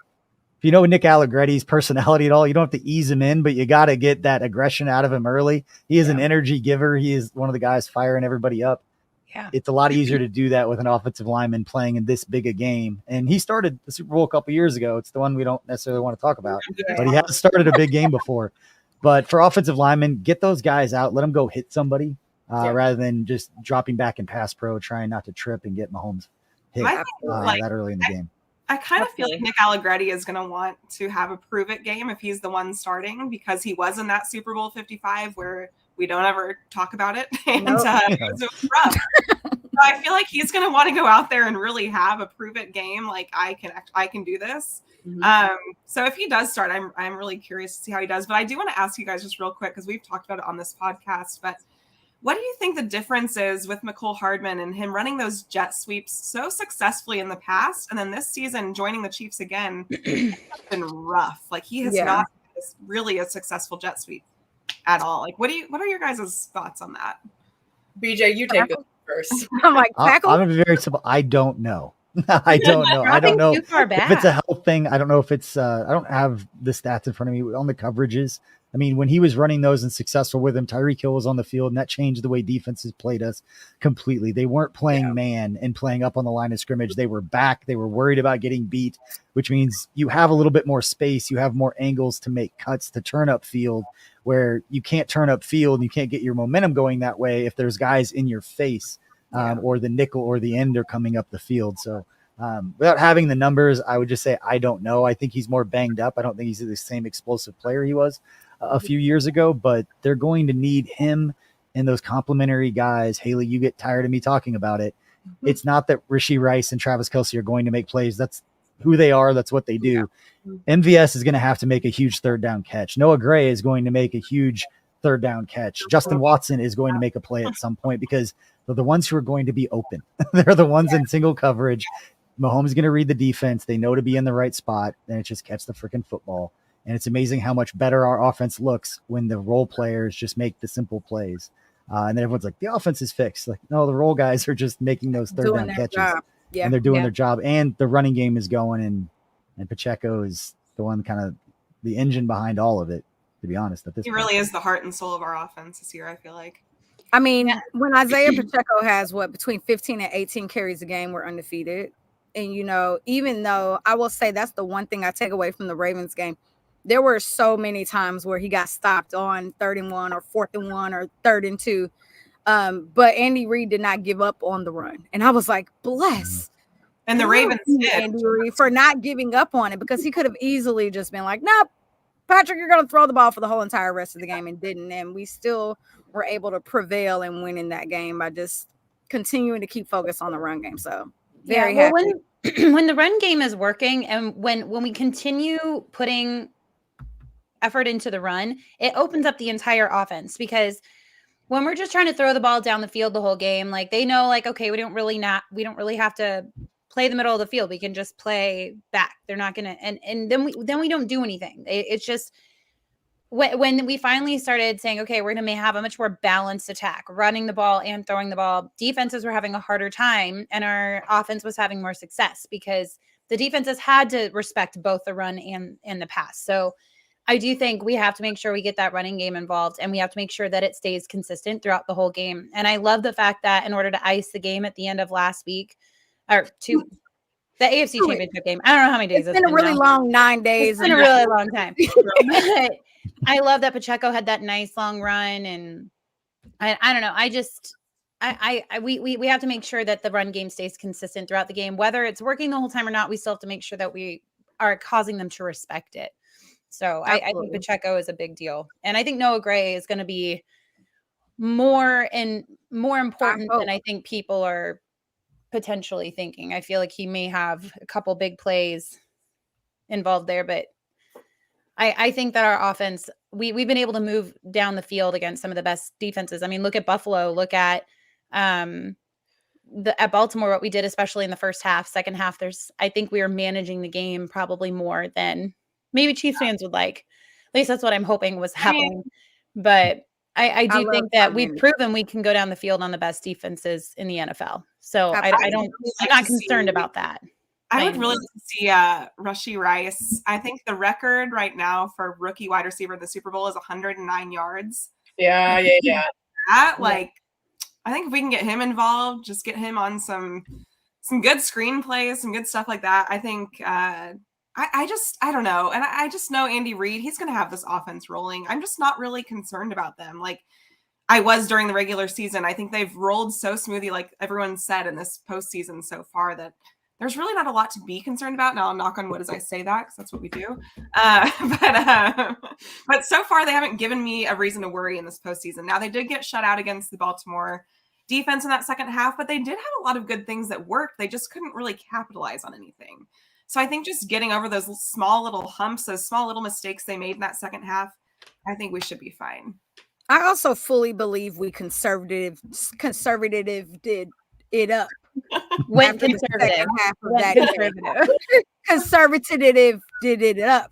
you know Nick Allegretti's personality at all, you don't have to ease him in, but you got to get that aggression out of him early. He is an energy giver. He is one of the guys firing everybody up. Yeah. It's a lot easier to do that with an offensive lineman playing in this big a game. And he started the Super Bowl a couple years ago. It's the one we don't necessarily want to talk about, but he has started a big game before. But for offensive linemen, get those guys out, let them go hit somebody rather than just dropping back in pass pro, trying not to trip and get Mahomes hit that early in the game. I kind of feel like Nick Allegretti is going to want to have a prove it game if he's the one starting, because he was in that Super Bowl 55 where we don't ever talk about it. And it was rough. So I feel like he's going to want to go out there and really have a prove it game. Like I can do this. Mm-hmm. So if he does start, I'm really curious to see how he does. But I do want to ask you guys just real quick, because we've talked about it on this podcast, but what do you think the difference is with McCole Hardman and him running those jet sweeps so successfully in the past, and then this season joining the Chiefs again? It's been rough. Like he has not really a successful jet sweep at all. Like what are your guys' thoughts on that? BJ, you take this first. I'm like, I'm gonna be very simple. I don't know. I don't know. I don't know if it's a health thing. I don't know if it's I don't have the stats in front of me on the coverages. I mean, when he was running those and successful with him, Tyreek Hill was on the field, and that changed the way defenses played us completely. They weren't playing man and playing up on the line of scrimmage. They were back. They were worried about getting beat, which means you have a little bit more space. You have more angles to make cuts, to turn up field, where you can't turn up field. You can't get your momentum going that way if there's guys in your face or the nickel or the end are coming up the field. So without having the numbers, I would just say I don't know. I think he's more banged up. I don't think he's the same explosive player he was a few years ago, but they're going to need him and those complementary guys. Hayley, you get tired of me talking about it. Mm-hmm. It's not that Rashee Rice and Travis Kelce are going to make plays. That's who they are. That's what they do. Yeah. MVS is going to have to make a huge third down catch. Noah Gray is going to make a huge third down catch. Justin Watson is going to make a play at some point because they're the ones who are going to be open. They're the ones in single coverage. Mahomes is going to read the defense. They know to be in the right spot, and it just catch the freaking football. And it's amazing how much better our offense looks when the role players just make the simple plays. And then everyone's like, the offense is fixed. Like, no, the role guys are just making those third down catches. And they're doing their job. And the running game is going, and Pacheco is the one kind of the engine behind all of it, to be honest. At this point. Really is the heart and soul of our offense this year, I feel like. I mean, when Isaiah Pacheco has between 15 and 18 carries a game, we're undefeated. And, even though I will say that's the one thing I take away from the Ravens game, there were so many times where he got stopped on 3rd and 1 or 4th and 1 or 3rd and 2. But Andy Reid did not give up on the run. And I was like, bless. And the Ravens did. Andy Reid for not giving up on it, because he could have easily just been like, nope, Patrick, you're going to throw the ball for the whole entire rest of the game, and didn't. And we still were able to prevail and win in that game by just continuing to keep focus on the run game. So very happy. When the run game is working, and when we continue putting effort into the run, it opens up the entire offense, because when we're just trying to throw the ball down the field the whole game, like they know, like, okay, we don't really have to play the middle of the field. We can just play back. They're not going to, and then we don't do anything. It's just, when we finally started saying, okay, we're going to have a much more balanced attack, running the ball and throwing the ball, defenses were having a harder time and our offense was having more success because the defenses had to respect both the run and the pass. So I do think we have to make sure we get that running game involved and we have to make sure that it stays consistent throughout the whole game. And I love the fact that in order to ice the game at the end of last week or the AFC Championship game. I don't know how many days it's been a really long 9 days. It's been a really long time. But I love that Pacheco had that nice long run, and I don't know. We have to make sure that the run game stays consistent throughout the game, whether it's working the whole time or not. We still have to make sure that we are causing them to respect it. So I think Pacheco is a big deal, and I think Noah Gray is going to be more important than I think people are potentially thinking. I feel like he may have a couple big plays involved there, but I think that our offense, we've been able to move down the field against some of the best defenses. I mean, look at Buffalo, look at at Baltimore, what we did, especially in the first half. Second half, I think we are managing the game probably more than maybe Chiefs fans would like. At least that's what I'm hoping was happening. But I do think that we've proven we can go down the field on the best defenses in the NFL. So I'm not concerned about that. I would really like to see Rashee Rice. I think the record right now for rookie wide receiver in the Super Bowl is 109 yards. Yeah. I think if we can get him involved, just get him on some good screenplays, some good stuff like that. I think I don't know. And I just know Andy Reid, he's going to have this offense rolling. I'm just not really concerned about them. Like I was during the regular season. I think they've rolled so smoothly, like everyone said in this postseason so far, that there's really not a lot to be concerned about. Now I'll knock on wood as I say that, because that's what we do. But so far they haven't given me a reason to worry in this postseason. Now they did get shut out against the Baltimore defense in that second half, but they did have a lot of good things that worked. They just couldn't really capitalize on anything. So I think just getting over those small little humps, those small little mistakes they made in that second half, I think we should be fine. I also fully believe we conservative did it up. Went conservative. Conservative did it up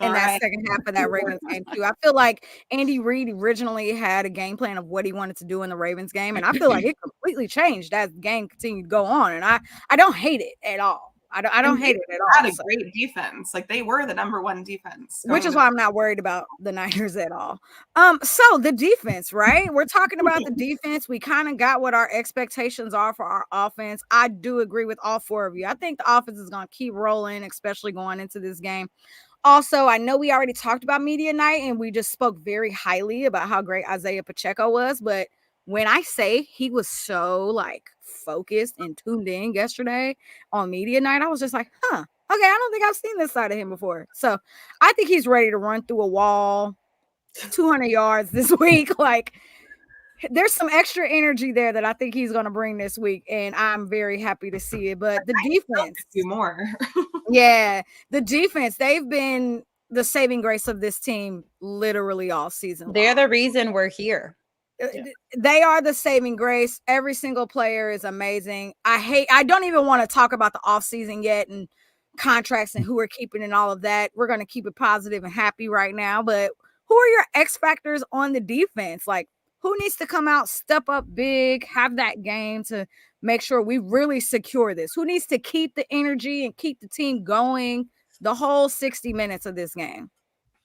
in that second half of that Ravens game too. I feel like Andy Reid originally had a game plan of what he wanted to do in the Ravens game, and I feel like it completely changed as the game continued to go on. And I don't hate it at all. I don't hate it at all. Had a great defense. Like they were the number one defense. Which is why I'm not worried about the Niners at all. So the defense, right? We're talking about the defense. We kind of got what our expectations are for our offense. I do agree with all four of you. I think the offense is going to keep rolling, especially going into this game. Also, I know we already talked about media night and we just spoke very highly about how great Isaiah Pacheco was, but when I say he was so like focused and tuned in yesterday on media night, I was just like, okay, I don't think I've seen this side of him before. So I think he's ready to run through a wall, 200 yards this week. Like there's some extra energy there that I think he's going to bring this week. And I'm very happy to see it. But the defense, do more. Yeah, the defense, they've been the saving grace of this team literally all season long. They're the reason we're here. They are the saving grace. Every single player is amazing. I don't even want to talk about the offseason yet and contracts and who we're keeping and all of that. We're going to keep it positive and happy right now. But who are your X factors on the defense? Like, who needs to come out, step up big, have that game to make sure we really secure this? Who needs to keep the energy and keep the team going the whole 60 minutes of this game?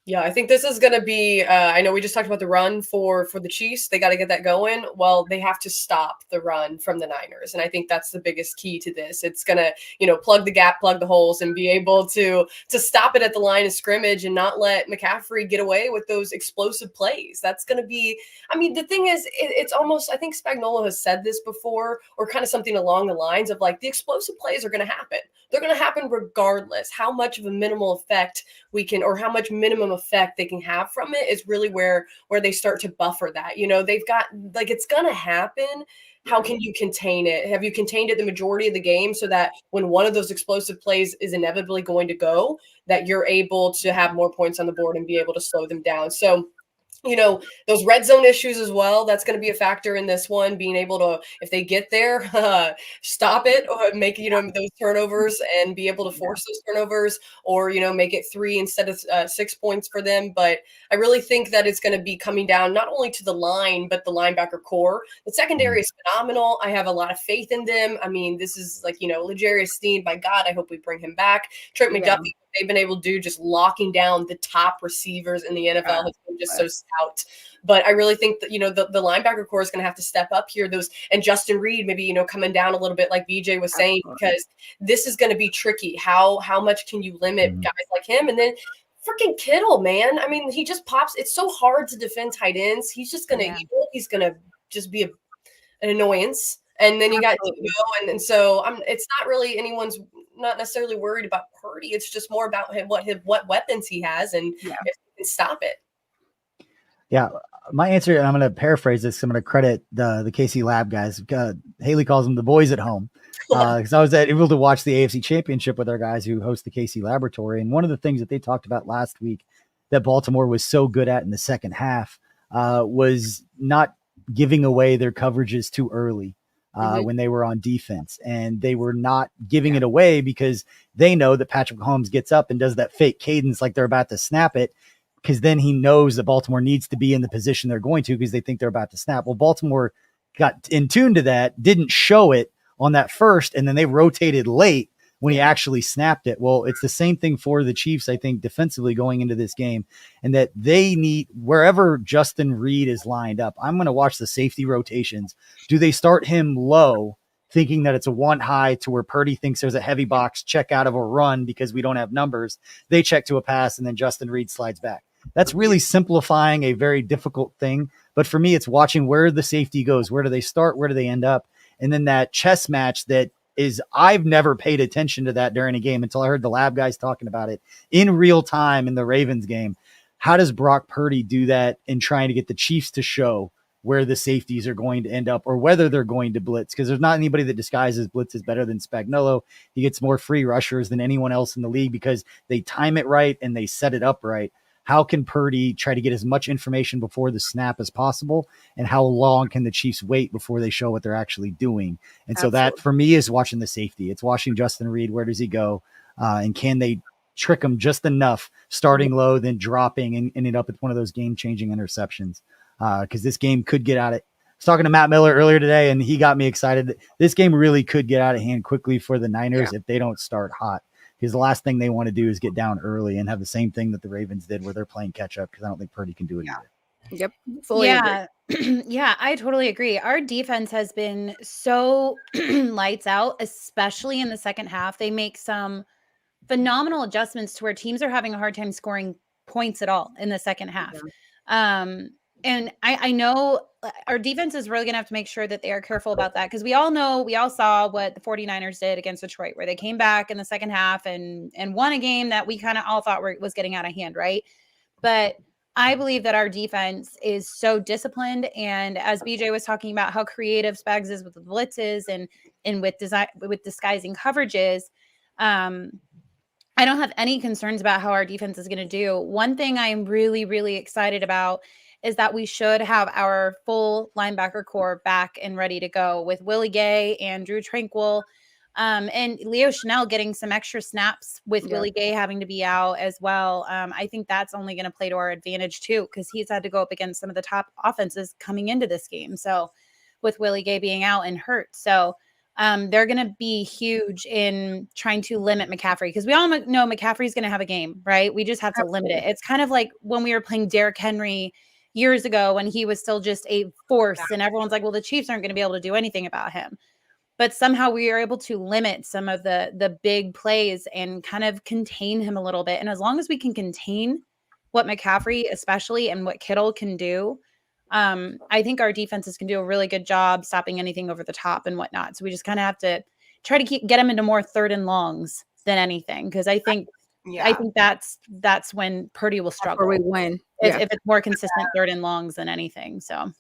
Yeah, I think this is going to be, I know we just talked about the run for the Chiefs. They got to get that going. Well, they have to stop the run from the Niners. And I think that's the biggest key to this. It's going to, plug the gap, plug the holes, and be able to stop it at the line of scrimmage and not let McCaffrey get away with those explosive plays. That's going to be, the thing is, it's almost, I think Spagnuolo has said this before, or kind of something along the lines of like, the explosive plays are going to happen. They're going to happen regardless. How much of a minimal effect we can, or how much minimum effect they can have from it is really where they start to buffer that. They've got, like, it's going to happen. How can you contain it? Have you contained it the majority of the game so that when one of those explosive plays is inevitably going to go, that you're able to have more points on the board and be able to slow them down? So those red zone issues as well. That's going to be a factor in this one, being able to, if they get there, stop it, or make, those turnovers and be able to force those turnovers, or, make it 3 instead of 6 points for them. But I really think that it's going to be coming down not only to the line, but the linebacker core. The secondary is phenomenal. I have a lot of faith in them. I mean, this is like, L'Jarius Sneed, my God, I hope we bring him back. Trent McDuffie, they've been able to do, just locking down the top receivers in the NFL has been just so stout. But I really think that, the linebacker core is going to have to step up here. And Justin Reed, maybe, coming down a little bit, like BJ was saying, because this is going to be tricky. How much can you limit guys like him? And then freaking Kittle, man. I mean, he just pops. It's so hard to defend tight ends. He's just going to, he's going to just be an annoyance. And then you got Debo, and so it's not really anyone's not necessarily worried about Purdy. It's just more about what weapons he has and if he can stop it. Yeah, my answer, and I'm going to paraphrase this. I'm going to credit the KC Lab guys. Hayley calls them the boys at home, because I was able to watch the AFC Championship with our guys who host the KC Laboratory. And one of the things that they talked about last week that Baltimore was so good at in the second half was not giving away their coverages too early. When they were on defense, and they were not giving it away because they know that Patrick Mahomes gets up and does that fake cadence like they're about to snap it, because then he knows that Baltimore needs to be in the position they're going to because they think they're about to snap. Well, Baltimore got in tune to that, didn't show it on that first, and then they rotated late when he actually snapped it. Well, it's the same thing for the Chiefs, I think, defensively going into this game, and that they need, wherever Justin Reed is lined up, I'm going to watch the safety rotations. Do they start him low, thinking that it's a one high to where Purdy thinks there's a heavy box, check out of a run because we don't have numbers? They check to a pass, and then Justin Reed slides back. That's really simplifying a very difficult thing. But for me, it's watching where the safety goes. Where do they start? Where do they end up? And then that chess match that is, I've never paid attention to that during a game until I heard the Lab guys talking about it in real time in the Ravens game. How does Brock Purdy do that in trying to get the Chiefs to show where the safeties are going to end up or whether they're going to blitz? Because there's not anybody that disguises blitz is better than Spagnuolo. He gets more free rushers than anyone else in the league because they time it right and they set it up right. How can Purdy try to get as much information before the snap as possible? And how long can the Chiefs wait before they show what they're actually doing? And so that for me is watching the safety. It's watching Justin Reed. Where does he go? And can they trick him just enough, starting low, then dropping and ending up with one of those game-changing interceptions? Because this game could get out of. I was talking to Matt Miller earlier today, and he got me excited. This game really could get out of hand quickly for the Niners if they don't start hot. Because the last thing they want to do is get down early and have the same thing that the Ravens did where they're playing catch up, because I don't think Purdy can do it either. Yep. Fully agree. Yeah, I totally agree. Our defense has been so lights out, especially in the second half. They make some phenomenal adjustments to where teams are having a hard time scoring points at all in the second half. And I know our defense is really going to have to make sure that they are careful about that, because we all saw what the 49ers did against Detroit, where they came back in the second half and won a game that we kind of all thought was getting out of hand, right? But I believe that our defense is so disciplined, and as BJ was talking about how creative Spags is with the blitzes and with disguising coverages, I don't have any concerns about how our defense is going to do. One thing I'm really, really excited about is that we should have our full linebacker core back and ready to go, with Willie Gay and Drew Tranquil, and Leo Chanel getting some extra snaps with Willie Gay having to be out as well. I think that's only going to play to our advantage too, because he's had to go up against some of the top offenses coming into this game. So with Willie Gay being out and hurt. So they're going to be huge in trying to limit McCaffrey, because we all know McCaffrey's going to have a game, right? We just have to limit it. It's kind of like when we were playing Derrick Henry years ago when he was still just a force, and everyone's like, well, the Chiefs aren't going to be able to do anything about him. But somehow we are able to limit some of the big plays and kind of contain him a little bit. And as long as we can contain what McCaffrey especially and what Kittle can do, I think our defenses can do a really good job stopping anything over the top and whatnot. So we just kind of have to try to get him into more third and longs than anything, because I think that's when Purdy will struggle. Where we win if it's more consistent third and longs than anything. So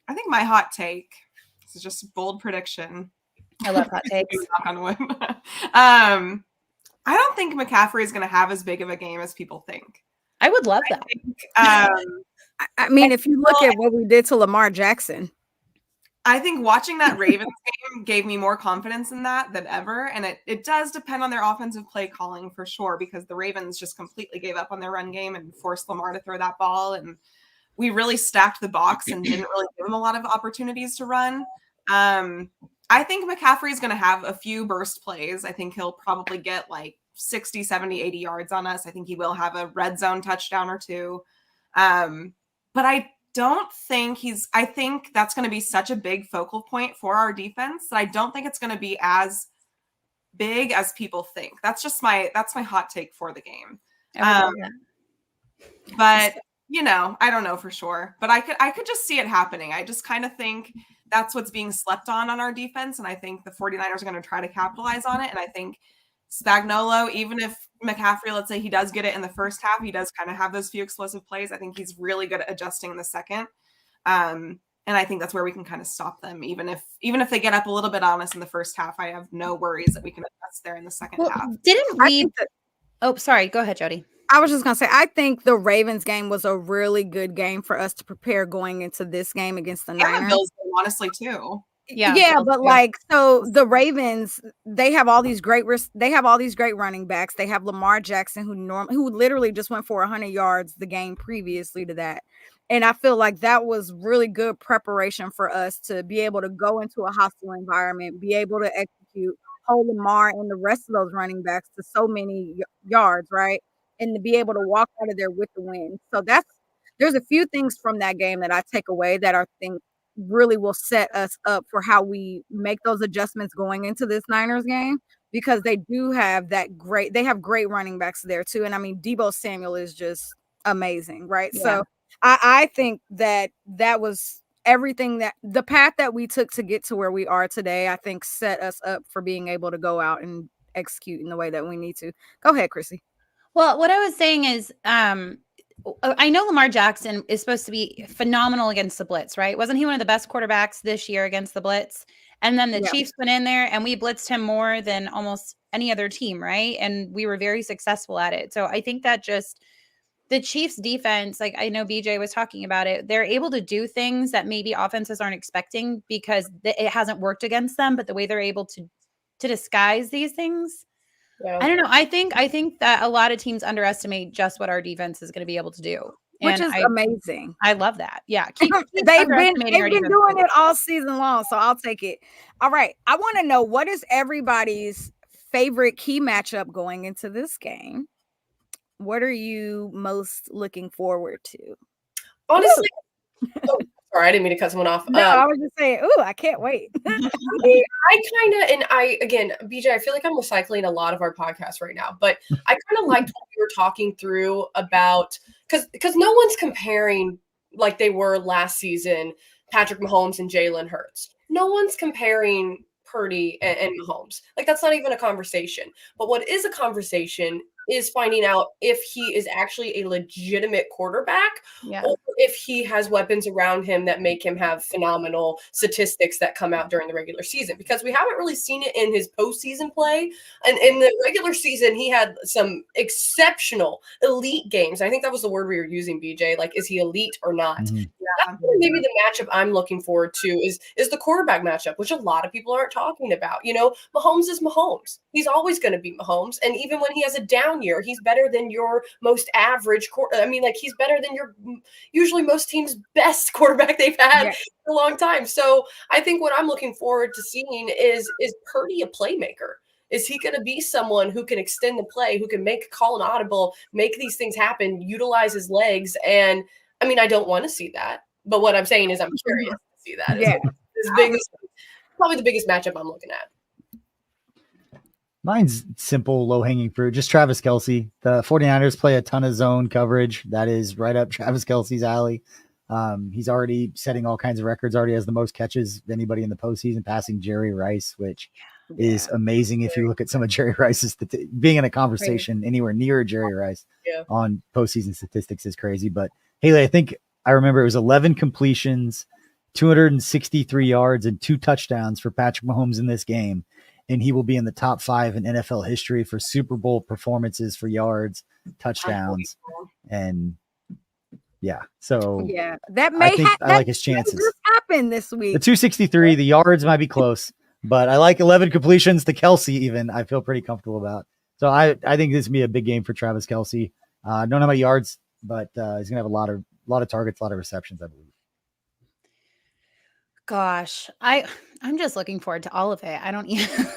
I think my hot take, this is just a bold prediction. I love hot takes. Knock on wood. I don't think McCaffrey is going to have as big of a game as people think. I would love that. I mean, if you look at what we did to Lamar Jackson. I think watching that Ravens game gave me more confidence in that than ever. And it does depend on their offensive play calling for sure, because the Ravens just completely gave up on their run game and forced Lamar to throw that ball. And we really stacked the box and didn't really give him a lot of opportunities to run. I think McCaffrey is going to have a few burst plays. I think he'll probably get like 60, 70, 80 yards on us. I think he will have a red zone touchdown or two. But I don't think I think that's going to be such a big focal point for our defense that I don't think it's going to be as big as people think. That's my hot take for the game. But you know, I don't know for sure, but I could just see it happening. I just kind of think that's what's being slept on our defense. And I think the 49ers are going to try to capitalize on it. And I think Spagnuolo, even if McCaffrey, let's say he does get it in the first half, he does kind of have those few explosive plays. I think he's really good at adjusting in the second. And I think that's where we can kind of stop them. Even if they get up a little bit on us in the first half, I have no worries that we can adjust there in the second half. Didn't we? Oh, sorry. Go ahead, Jodi. I was just going to say, I think the Ravens game was a really good game for us to prepare going into this game against the Niners. Bills, honestly, too. Yeah, but like, so the Ravens, they have all these great running backs. They have Lamar Jackson, who literally just went for 100 yards the game previously to that. And I feel like that was really good preparation for us to be able to go into a hostile environment, be able to execute, hold Lamar and the rest of those running backs to so many yards, right? And to be able to walk out of there with the win. So there's a few things from that game that I take away that I think really will set us up for how we make those adjustments going into this Niners game, because they have great running backs there too. And I mean, Deebo Samuel is just amazing, right? Yeah. So I think that was everything, that the path that we took to get to where we are today, I think set us up for being able to go out and execute in the way that we need to. Go ahead, Chrissy. Well, what I was saying is, I know Lamar Jackson is supposed to be phenomenal against the blitz, right? Wasn't he one of the best quarterbacks this year against the blitz? And then the Chiefs went in there and we blitzed him more than almost any other team, right? And we were very successful at it. So I think that just the Chiefs defense, like I know BJ was talking about it, they're able to do things that maybe offenses aren't expecting because it hasn't worked against them, but the way they're able to disguise these things. Yeah. I don't know. I think that a lot of teams underestimate just what our defense is going to be able to do, which is amazing. I love that. Yeah, they've been doing it all season long, so I'll take it. All right, I want to know, what is everybody's favorite key matchup going into this game? What are you most looking forward to? Honestly, sorry, I didn't mean to cut someone off. No, I was just saying, ooh, I can't wait. Again, BJ, I feel like I'm recycling a lot of our podcasts right now, but I kind of liked what we were talking through about, because no one's comparing like they were last season, Patrick Mahomes and Jalen Hurts. No one's comparing Purdy and Mahomes. Like, that's not even a conversation. But what is a conversation is finding out if he is actually a legitimate quarterback, or if he has weapons around him that make him have phenomenal statistics that come out during the regular season, because we haven't really seen it in his postseason play. And in the regular season, he had some exceptional elite games. I think that was the word we were using, BJ. Like, is he elite or not? Mm-hmm. That's maybe the matchup I'm looking forward to is the quarterback matchup, which a lot of people aren't talking about. You know, Mahomes is Mahomes. He's always going to be Mahomes. And even when he has a down year, he's better than your most average he's better than your usually most teams' best quarterback they've had for a long time. So I think what I'm looking forward to seeing is Purdy a playmaker? Is he going to be someone who can extend the play, who can make a call an audible, make these things happen, utilize his legs? And I mean, I don't want to see that, but what I'm saying is I'm curious to see that. Yeah, probably the biggest matchup I'm looking at. Mine's simple, low-hanging fruit. Just Travis Kelce. The 49ers play a ton of zone coverage. That is right up Travis Kelce's alley. He's already setting all kinds of records. Already has the most catches of anybody in the postseason, passing Jerry Rice, which is amazing. If you look at some of Jerry Rice's being in a conversation anywhere near Jerry Rice on postseason statistics is crazy. But Hayley, I think I remember it was 11 completions, 263 yards, and 2 touchdowns for Patrick Mahomes in this game. And he will be in the top 5 in NFL history for Super Bowl performances for yards, touchdowns. And Yeah. So yeah, that may I like his chances. Just happened this week. The 263, the yards might be close, but I like 11 completions to Kelce. Even I feel pretty comfortable about. So I think this will be a big game for Travis Kelce. Don't know how many yards, but he's gonna have a lot of targets, a lot of receptions, I believe. Gosh, I'm just looking forward to all of it. I don't even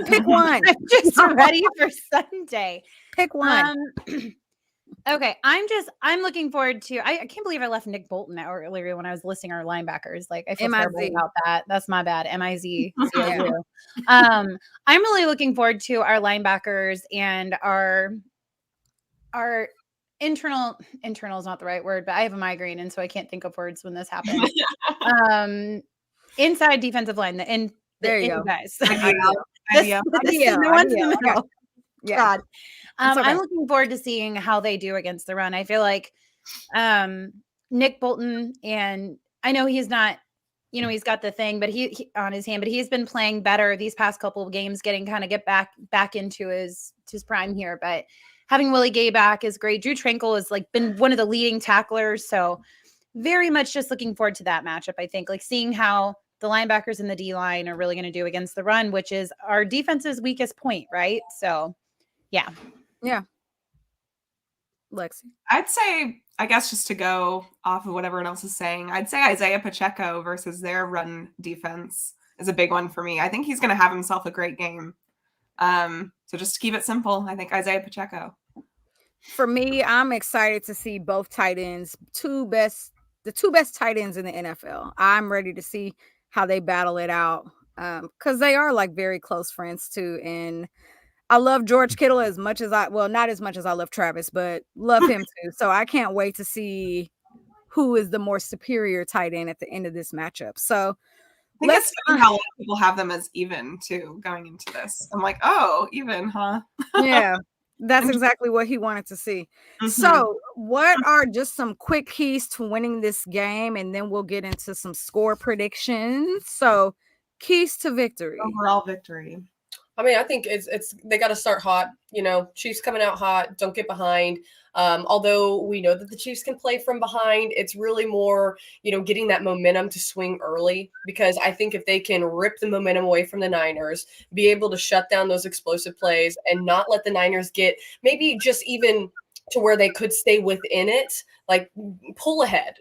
Pick one. I'm just ready for Sunday. Pick one. Okay, I'm looking forward to. I can't believe I left Nick Bolton out earlier when I was listing our linebackers. Like I feel terrible about that. That's my bad. MIZ. I'm really looking forward to our linebackers and our internal is not the right word, but I have a migraine and so I can't think of words when this happens. Inside defensive line, there you go, guys. The ones in the middle. Yeah. God. I'm looking forward to seeing how they do against the run. I feel like Nick Bolton, and I know he's not, he's got the thing, but he on his hand, but he's been playing better these past couple of games, get back into his prime here. But having Willie Gay back is great. Drew Tranquil has been one of the leading tacklers, so very much just looking forward to that matchup. I think seeing how the linebackers and the D line are really going to do against the run, which is our defense's weakest point, right? So, yeah. Lexi, I'd say, I guess, just to go off of what everyone else is saying, I'd say Isaiah Pacheco versus their run defense is a big one for me. I think he's going to have himself a great game. So just to keep it simple, I think Isaiah Pacheco. For me, I'm excited to see both tight ends, the two best tight ends in the NFL. I'm ready to see how they battle it out because they are very close friends too. And I love George Kittle as much as not as much as I love Travis, but love him too. So I can't wait to see who is the more superior tight end at the end of this matchup. So I think it's funny how a lot of people have them as even too going into this. I'm like, oh, even, huh? Yeah. That's exactly what he wanted to see. Mm-hmm. So what are just some quick keys to winning this game? And then we'll get into some score predictions. So keys to victory. Overall victory. I mean, I think it's they got to start hot. Chiefs coming out hot. Don't get behind. Although we know that the Chiefs can play from behind, it's really more, getting that momentum to swing early, because I think if they can rip the momentum away from the Niners, be able to shut down those explosive plays and not let the Niners get maybe just even to where they could stay within it, pull ahead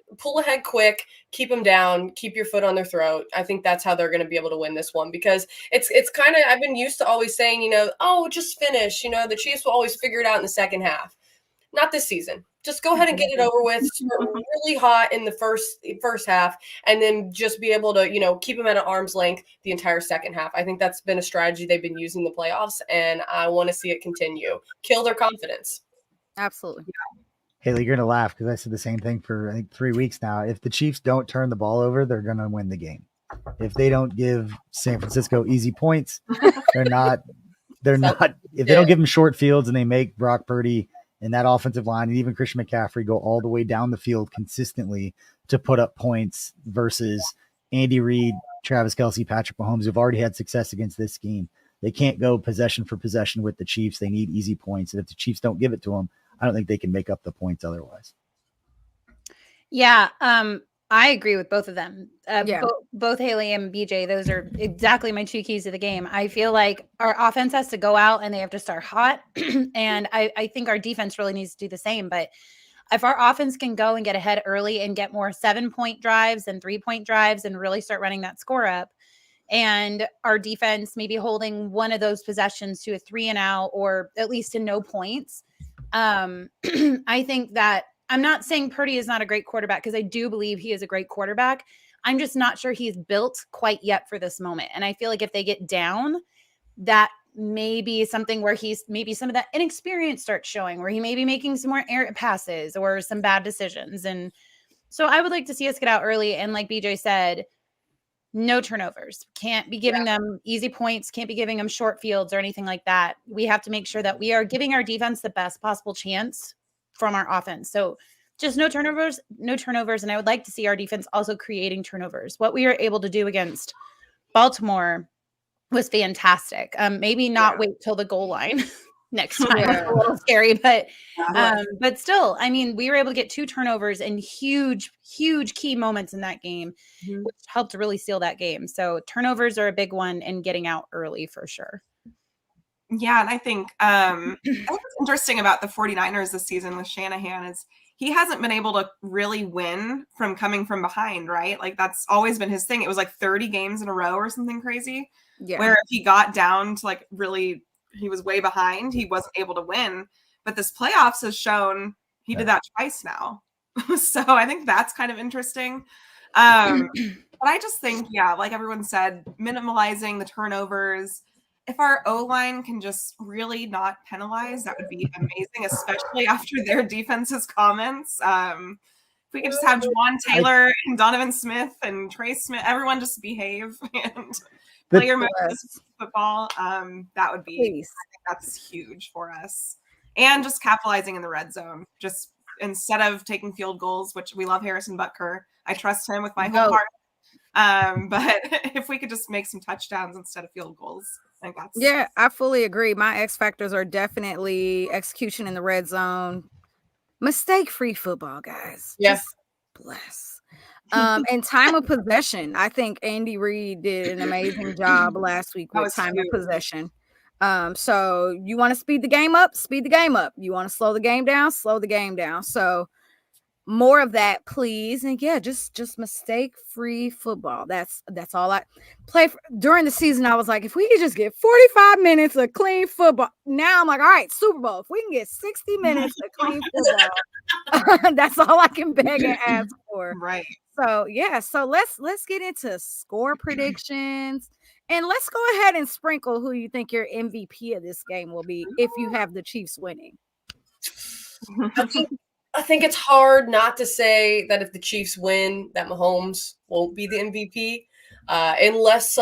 quick, keep them down, keep your foot on their throat. I think that's how they're going to be able to win this one, because it's kind of, I've been used to always saying, just finish, the Chiefs will always figure it out in the second half. Not this season. Just go ahead and get it over with. Start really hot in the first half, and then just be able to, keep them at an arm's length the entire second half. I think that's been a strategy they've been using in the playoffs, and I want to see it continue. Kill their confidence. Absolutely. Hayley, you're going to laugh because I said the same thing for, I think, 3 weeks now. If the Chiefs don't turn the ball over, they're going to win the game. If they don't give San Francisco easy points, they're not, if they don't give them short fields and they make Brock Purdy and that offensive line and even Christian McCaffrey go all the way down the field consistently to put up points versus Andy Reid, Travis Kelce, Patrick Mahomes, who've already had success against this scheme. They can't go possession for possession with the Chiefs. They need easy points. And if the Chiefs don't give it to them, I don't think they can make up the points otherwise. Yeah, I agree with both of them. Both Hayley and BJ, those are exactly my two keys to the game. I feel like our offense has to go out and they have to start hot. And I think our defense really needs to do the same. But if our offense can go and get ahead early and get more 7-point drives and 3-point drives and really start running that score up, and our defense maybe holding one of those possessions to a 3-and-out or at least to no points, I think that I'm not saying Purdy is not a great quarterback, because I do believe he is a great quarterback. I'm just not sure he's built quite yet for this moment. And I feel like if they get down, that may be something where he's maybe some of that inexperience starts showing, where he may be making some more errant passes or some bad decisions. And so I would like to see us get out early. And like BJ said, no turnovers. Can't be giving them easy points. Can't be giving them short fields or anything like that. We have to make sure that we are giving our defense the best possible chance from our offense. So just no turnovers. And I would like to see our defense also creating turnovers. What we were able to do against Baltimore was fantastic. Maybe not wait till the goal line. next time. It's a little scary, but Yeah. but still, I mean, we were able to get 2 turnovers and huge key moments in that game, which helped to really seal that game. So turnovers are a big one, and getting out early for sure. Yeah, and I think what's interesting about the 49ers this season with Shanahan is he hasn't been able to really win from coming from behind, right? Like that's always been his thing. It was like 30 games in a row or something crazy. Yeah. Where if he got down to like really, he was way behind, he wasn't able to win. But this playoffs has shown he did that twice now. So I think that's kind of interesting. But I just think, yeah, like everyone said, minimalizing the turnovers. If our O-line can just really not penalize, that would be amazing, especially after their defense's comments. If we could just have Juwan Taylor and Donovan Smith and Trey Smith, everyone just behave and play your football. That would be, I think that's huge for us. And just capitalizing in the red zone. Just instead of taking field goals, which we love Harrison Butker. I trust him with my whole heart. But if we could just make some touchdowns instead of field goals. Yeah, I fully agree. My X factors are definitely execution in the red zone, mistake-free football, guys. Yes, bless. And time of possession. I think Andy Reid did an amazing job last week with time of possession. So you want to speed the game up, speed the game up. You want to slow the game down, slow the game down. So more of that, please. And yeah, just mistake-free football. That's all I play for. During the season, I was like, if we could just get 45 minutes of clean football. Now I'm like, all right, Super Bowl. If we can get 60 minutes of clean football, that's all I can beg and ask for. Right. So yeah, so let's get into score predictions. And let's go ahead and sprinkle who you think your MVP of this game will be if you have the Chiefs winning. I think it's hard not to say that if the Chiefs win, that Mahomes won't be the MVP, unless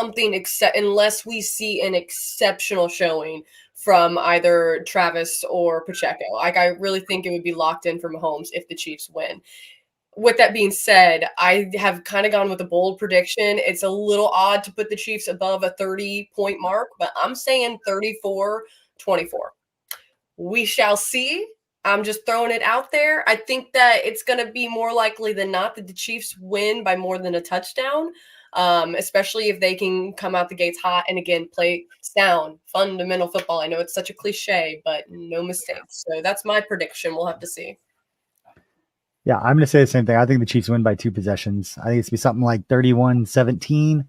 we see an exceptional showing from either Travis or Pacheco. Like I really think it would be locked in for Mahomes if the Chiefs win. With that being said, I have kind of gone with a bold prediction. It's a little odd to put the Chiefs above a 30-point mark, but I'm saying 34-24. We shall see. I'm just throwing it out there. I think that it's going to be more likely than not that the Chiefs win by more than a touchdown, especially if they can come out the gates hot and, again, play sound, fundamental football. I know it's such a cliche, but no mistakes. So that's my prediction. We'll have to see. Yeah, I'm going to say the same thing. I think the Chiefs win by 2 possessions. I think it's going to be something like 31-17,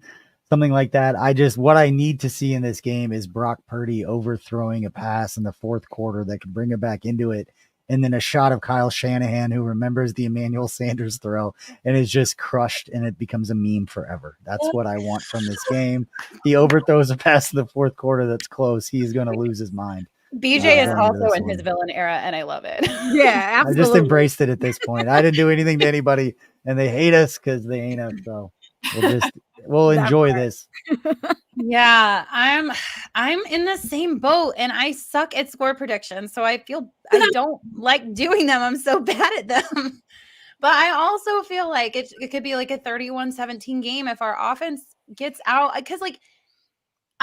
something like that. What I need to see in this game is Brock Purdy overthrowing a pass in the fourth quarter that can bring it back into it. And then a shot of Kyle Shanahan, who remembers the Emmanuel Sanders throw and is just crushed, and it becomes a meme forever. That's what I want from this game. He overthrows a pass in the fourth quarter that's close. He's going to lose his mind. BJ is also in his villain era, and I love it. Yeah, absolutely. I just embraced it at this point. I didn't do anything to anybody, and they hate us because they ain't us. So we'll enjoy this. Yeah, I'm in the same boat, and I suck at score predictions, so I don't like doing them. I'm so bad at them. But I also feel like it could be like a 31-17 game if our offense gets out, because like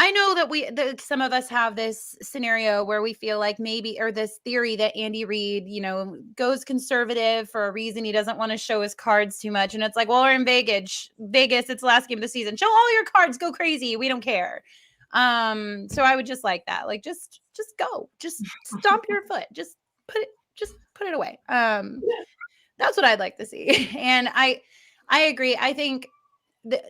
I know that some of us have this scenario where we feel like maybe, or this theory that Andy Reid, goes conservative for a reason. He doesn't want to show his cards too much. And it's like, well, we're in Vegas, it's the last game of the season. Show all your cards, go crazy. We don't care. So I would just like that. Like, just go, just stomp your foot. Just put it away. That's what I'd like to see. And I agree. I think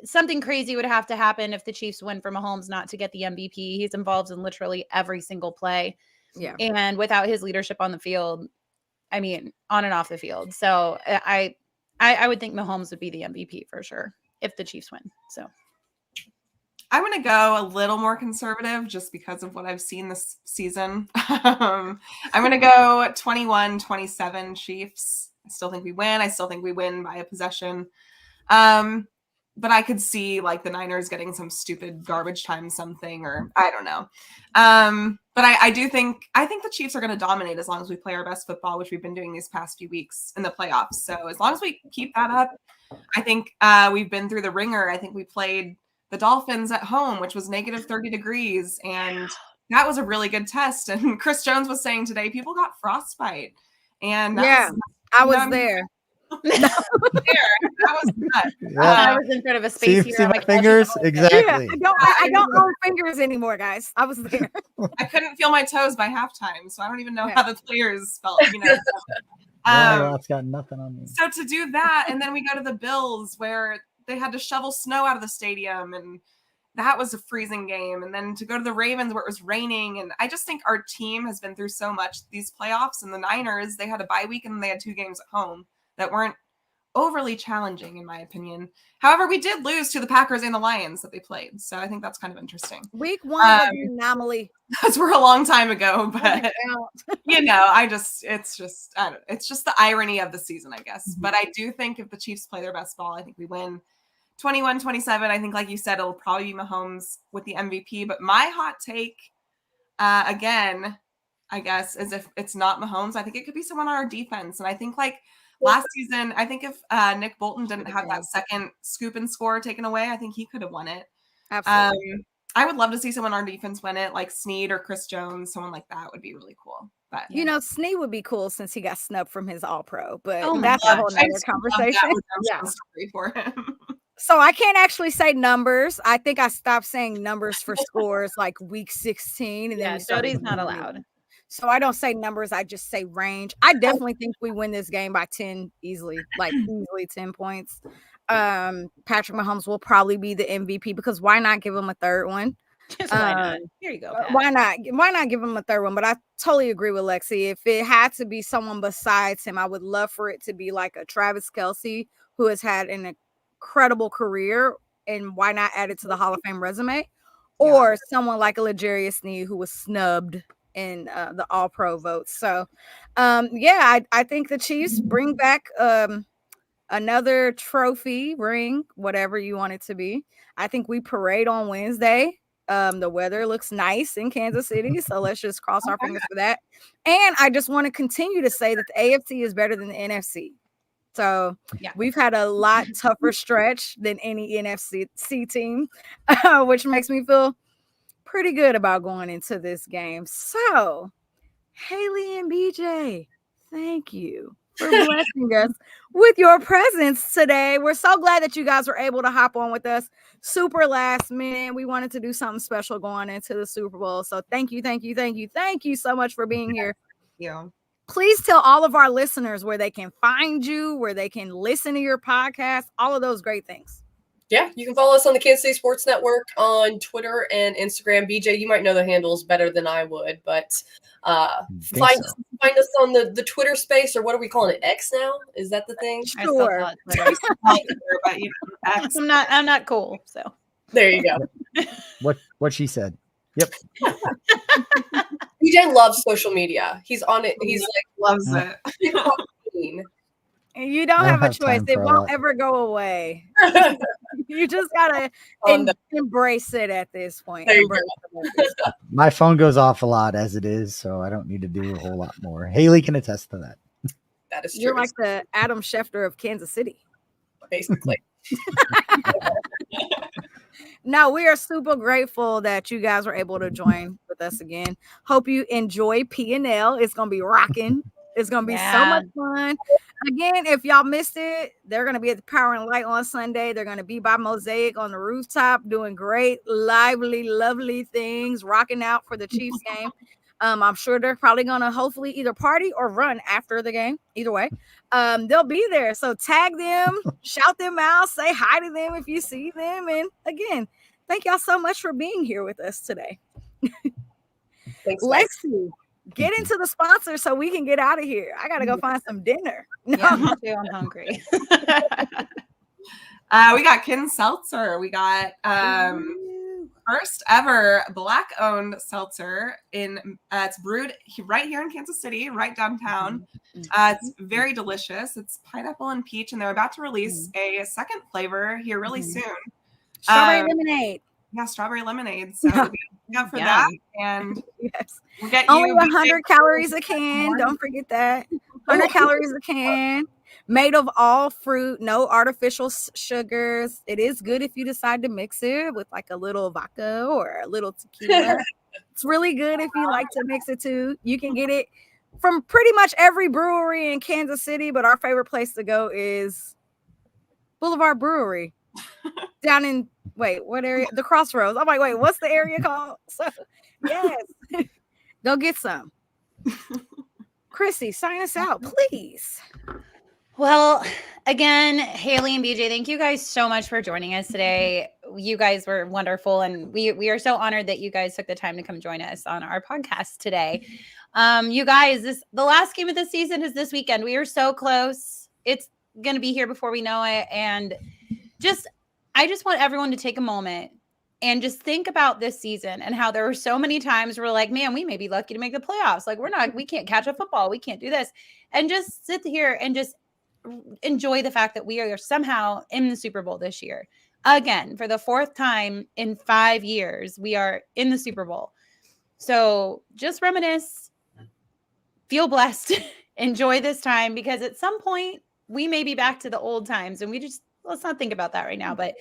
something crazy would have to happen if the Chiefs win for Mahomes not to get the MVP. He's involved in literally every single play. Yeah. And without his leadership on the field, I mean, on and off the field. So I would think Mahomes would be the MVP for sure if the Chiefs win. So I'm going to go a little more conservative just because of what I've seen this season. I'm going to go 21-27 Chiefs. I still think we win. I still think we win by a possession. But I could see like the Niners getting some stupid garbage time something, or I don't know. But I think the Chiefs are going to dominate as long as we play our best football, which we've been doing these past few weeks in the playoffs. So as long as we keep that up, I think we've been through the ringer. I think we played the Dolphins at home, which was negative 30 degrees, and that was a really good test. And Chris Jones was saying today, people got frostbite. And Yeah, I was there. That was nuts. I was in front of a space See my fingers? Yeah, Exactly. I don't own fingers anymore, guys. I was there. I couldn't feel my toes by halftime, so I don't even know how the players felt, That's got nothing on me. So to do that, and then we go to the Bills where they had to shovel snow out of the stadium, and that was a freezing game. And then to go to the Ravens where it was raining. And I just think our team has been through so much these playoffs. And the Niners, they had a bye week and they had 2 games at home that weren't overly challenging, in my opinion. However, we did lose to the Packers and the Lions that they played. So I think that's kind of interesting. Week 1 was an anomaly. Those were a long time ago, but it's just the irony of the season, I guess. But I do think if the Chiefs play their best ball, I think we win 21-27. I think, like you said, it'll probably be Mahomes with the MVP. But my hot take, again, I guess, is if it's not Mahomes, I think it could be someone on our defense. And I think last season, I think if Nick Bolton didn't have that second scoop and score taken away, I think he could have won it. Absolutely. I would love to see someone on our defense win it, like Snead or Chris Jones. Someone like that would be really cool. But Snead would be cool since he got snubbed from his All-Pro. But Oh my that's a gosh, whole I nother just love conversation. that Yeah. redemption story for him. So I can't actually say numbers. I think I stopped saying numbers for scores like week 16. And Yeah, then Jody's not allowed. So I don't say numbers. I just say range. I definitely think we win this game by 10 easily, like easily 10 points. Patrick Mahomes will probably be the MVP because why not give him a third one? Just why not? Here you go, Pat. Why not give him a third one? But I totally agree with Lexi. If it had to be someone besides him, I would love for it to be like a Travis Kelce, who has had an incredible career, and why not add it to the Hall of Fame resume? Or someone like a L'Jarius Sneed, who was snubbed in the All-Pro votes. So, I think the Chiefs bring back another trophy, ring, whatever you want it to be. I think we parade on Wednesday. The weather looks nice in Kansas City, so let's just cross our fingers for that. And I just want to continue to say that the AFC is better than the NFC. So we've had a lot tougher stretch than any NFC team, which makes me feel pretty good about going into this game. So, Hayley and BJ, thank you for blessing us with your presence today. We're so glad that you guys were able to hop on with us super last minute. We wanted to do something special going into the Super Bowl. So thank you so much for being here. Yeah. Please tell all of our listeners where they can find you, where they can listen to your podcast, all of those great things. Yeah, you can follow us on the Kansas City Sports Network on Twitter and Instagram. BJ, you might know the handles better than I would, but find us on the Twitter space, or what are we calling it? X now? Is that the thing? Sure. I'm not cool. So there you go. What she said. Yep. BJ loves social media. He's on it. He's loves it. And you don't have a choice. It won't ever go away. You just gotta embrace it at this point. My phone goes off a lot as it is, so I don't need to do a whole lot more. Hayley can attest to that. That is true. You're like the Adam Schefter of Kansas City. Basically. No, we are super grateful that you guys were able to join with us again. Hope you enjoy P&L. It's going to be rocking. It's going to be so much fun. Again, if y'all missed it, they're going to be at the Power and Light on Sunday. They're going to be by Mosaic on the rooftop doing great, lively, lovely things, rocking out for the Chiefs game. I'm sure they're probably going to hopefully either party or run after the game. Either way, they'll be there. So tag them, shout them out, say hi to them if you see them. And again, thank y'all so much for being here with us today. Thanks, Lexi, get into the sponsor so we can get out of here. I got to go find some dinner. No, I'm hungry. We got Kin Seltzer. We got first ever Black owned seltzer it's brewed right here in Kansas City, right downtown. It's very delicious. It's pineapple and peach, and they're about to release a second flavor here really soon. Strawberry lemonade. Yeah, strawberry lemonade. So we'll be out for that. And we'll get only 100 calories a can. Don't forget that. 100 calories a can. Made of all fruit, no artificial sugars. It is good if you decide to mix it with like a little vodka or a little tequila. It's really good if you like to mix it too. You can get it from pretty much every brewery in Kansas City, but our favorite place to go is Boulevard Brewery down in, what area? The Crossroads. I'm like, what's the area called? So, yes, go get some. Chrissy, sign us out, please. Well, again, Hayley and BJ, thank you guys so much for joining us today. You guys were wonderful, and we are so honored that you guys took the time to come join us on our podcast today. You guys, the last game of the season is this weekend. We are so close. It's going to be here before we know it, and I just want everyone to take a moment and just think about this season and how there were so many times we're like, man, we may be lucky to make the playoffs. Like we can't catch a football. We can't do this. And just sit here and just enjoy the fact that we are somehow in the Super Bowl this year. Again, for the fourth time in 5 years, we are in the Super Bowl. So just reminisce, feel blessed, enjoy this time, because at some point we may be back to the old times, and let's not think about that right now, but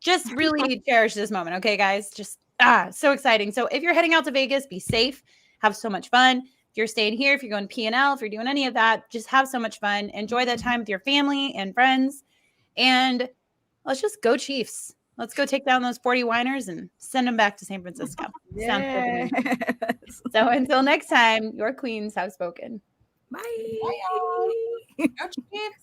just really cherish this moment. Okay, guys, just so exciting. So if you're heading out to Vegas, be safe, have so much fun. If you're staying here, if you're going P&L, if you're doing any of that, just have so much fun. Enjoy that time with your family and friends. And let's just go Chiefs. Let's go take down those 40 whiners and send them back to San Francisco. Sounds good to me. So until next time, your queens have spoken. Bye. Bye, y'all. Go Chiefs.